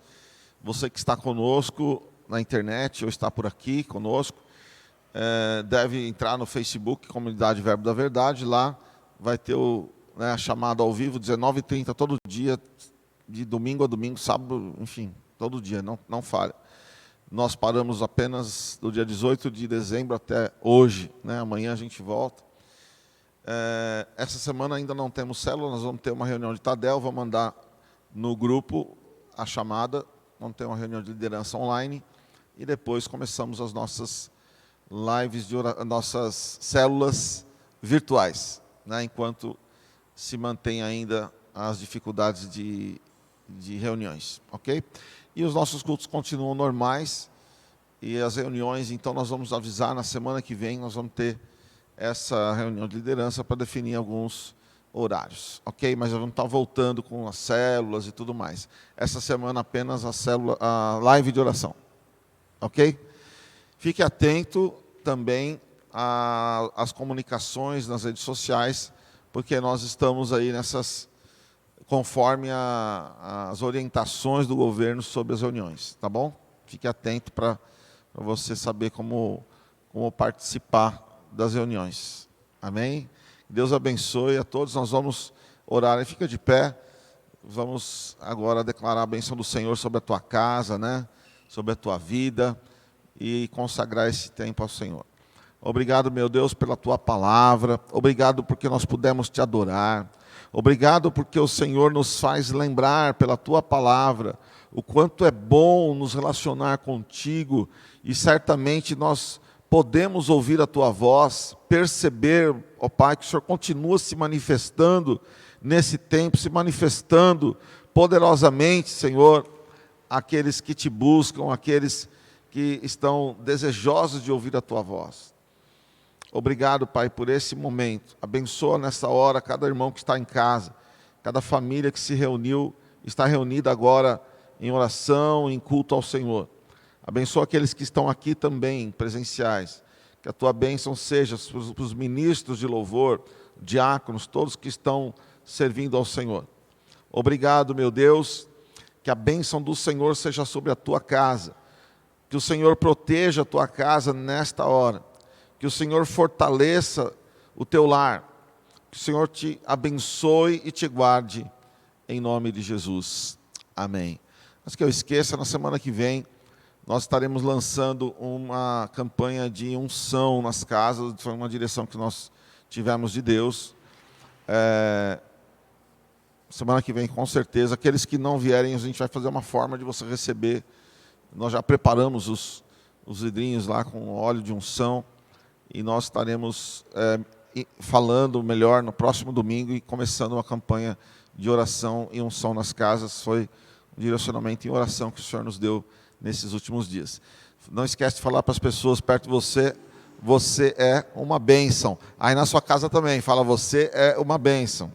Você que está conosco na internet ou está por aqui conosco, deve entrar no Facebook, Comunidade Verbo da Verdade, lá vai ter a chamada ao vivo, 19h30, todo dia, de domingo a domingo, sábado, enfim, todo dia, não falha. Nós paramos apenas do dia 18 de dezembro até hoje, né? Amanhã a gente volta. Essa semana ainda não temos célula, nós vamos ter uma reunião de Tadel, vou mandar no grupo a chamada, vamos ter uma reunião de liderança online, e depois começamos as nossas lives, nossas células virtuais, né? Enquanto se mantém ainda as dificuldades de reuniões, ok? E os nossos cultos continuam normais, e as reuniões, então nós vamos avisar, na semana que vem nós vamos ter essa reunião de liderança para definir alguns horários, ok? Mas nós vamos estar voltando com as células e tudo mais. Essa semana apenas a live de oração, ok? Fique atento também às comunicações nas redes sociais, porque nós estamos aí conforme as orientações do governo sobre as reuniões, tá bom? Fique atento para você saber como participar das reuniões. Amém? Deus abençoe a todos. Nós vamos orar. Fica de pé. Vamos agora declarar a bênção do Senhor sobre a tua casa, né? Sobre a tua vida, e consagrar esse tempo ao Senhor. Obrigado, meu Deus, pela tua palavra. Obrigado porque nós pudemos te adorar. Obrigado porque o Senhor nos faz lembrar pela tua palavra o quanto é bom nos relacionar contigo, e certamente nós podemos ouvir a tua voz, perceber, ó Pai, que o Senhor continua se manifestando nesse tempo, se manifestando poderosamente, Senhor, aqueles que te buscam, aqueles que estão desejosos de ouvir a tua voz. Obrigado, Pai, por esse momento. Abençoa nessa hora cada irmão que está em casa, cada família que se reuniu, está reunida agora em oração, em culto ao Senhor. Abençoa aqueles que estão aqui também, presenciais. Que a tua bênção seja para os ministros de louvor, diáconos, todos que estão servindo ao Senhor. Obrigado, meu Deus, que a bênção do Senhor seja sobre a tua casa. Que o Senhor proteja a tua casa nesta hora. Que o Senhor fortaleça o teu lar. Que o Senhor te abençoe e te guarde, em nome de Jesus. Amém. Mas que eu esqueça, na semana que vem, nós estaremos lançando uma campanha de unção nas casas. Foi uma direção que nós tivemos de Deus. Semana que vem, com certeza. Aqueles que não vierem, a gente vai fazer uma forma de você receber. Nós já preparamos os vidrinhos lá com óleo de unção. E nós estaremos falando melhor no próximo domingo e começando uma campanha de oração e unção nas casas. Foi um direcionamento em oração que o Senhor nos deu nesses últimos dias. Não esquece de falar para as pessoas perto de você, você é uma bênção. Aí na sua casa também, fala, você é uma bênção.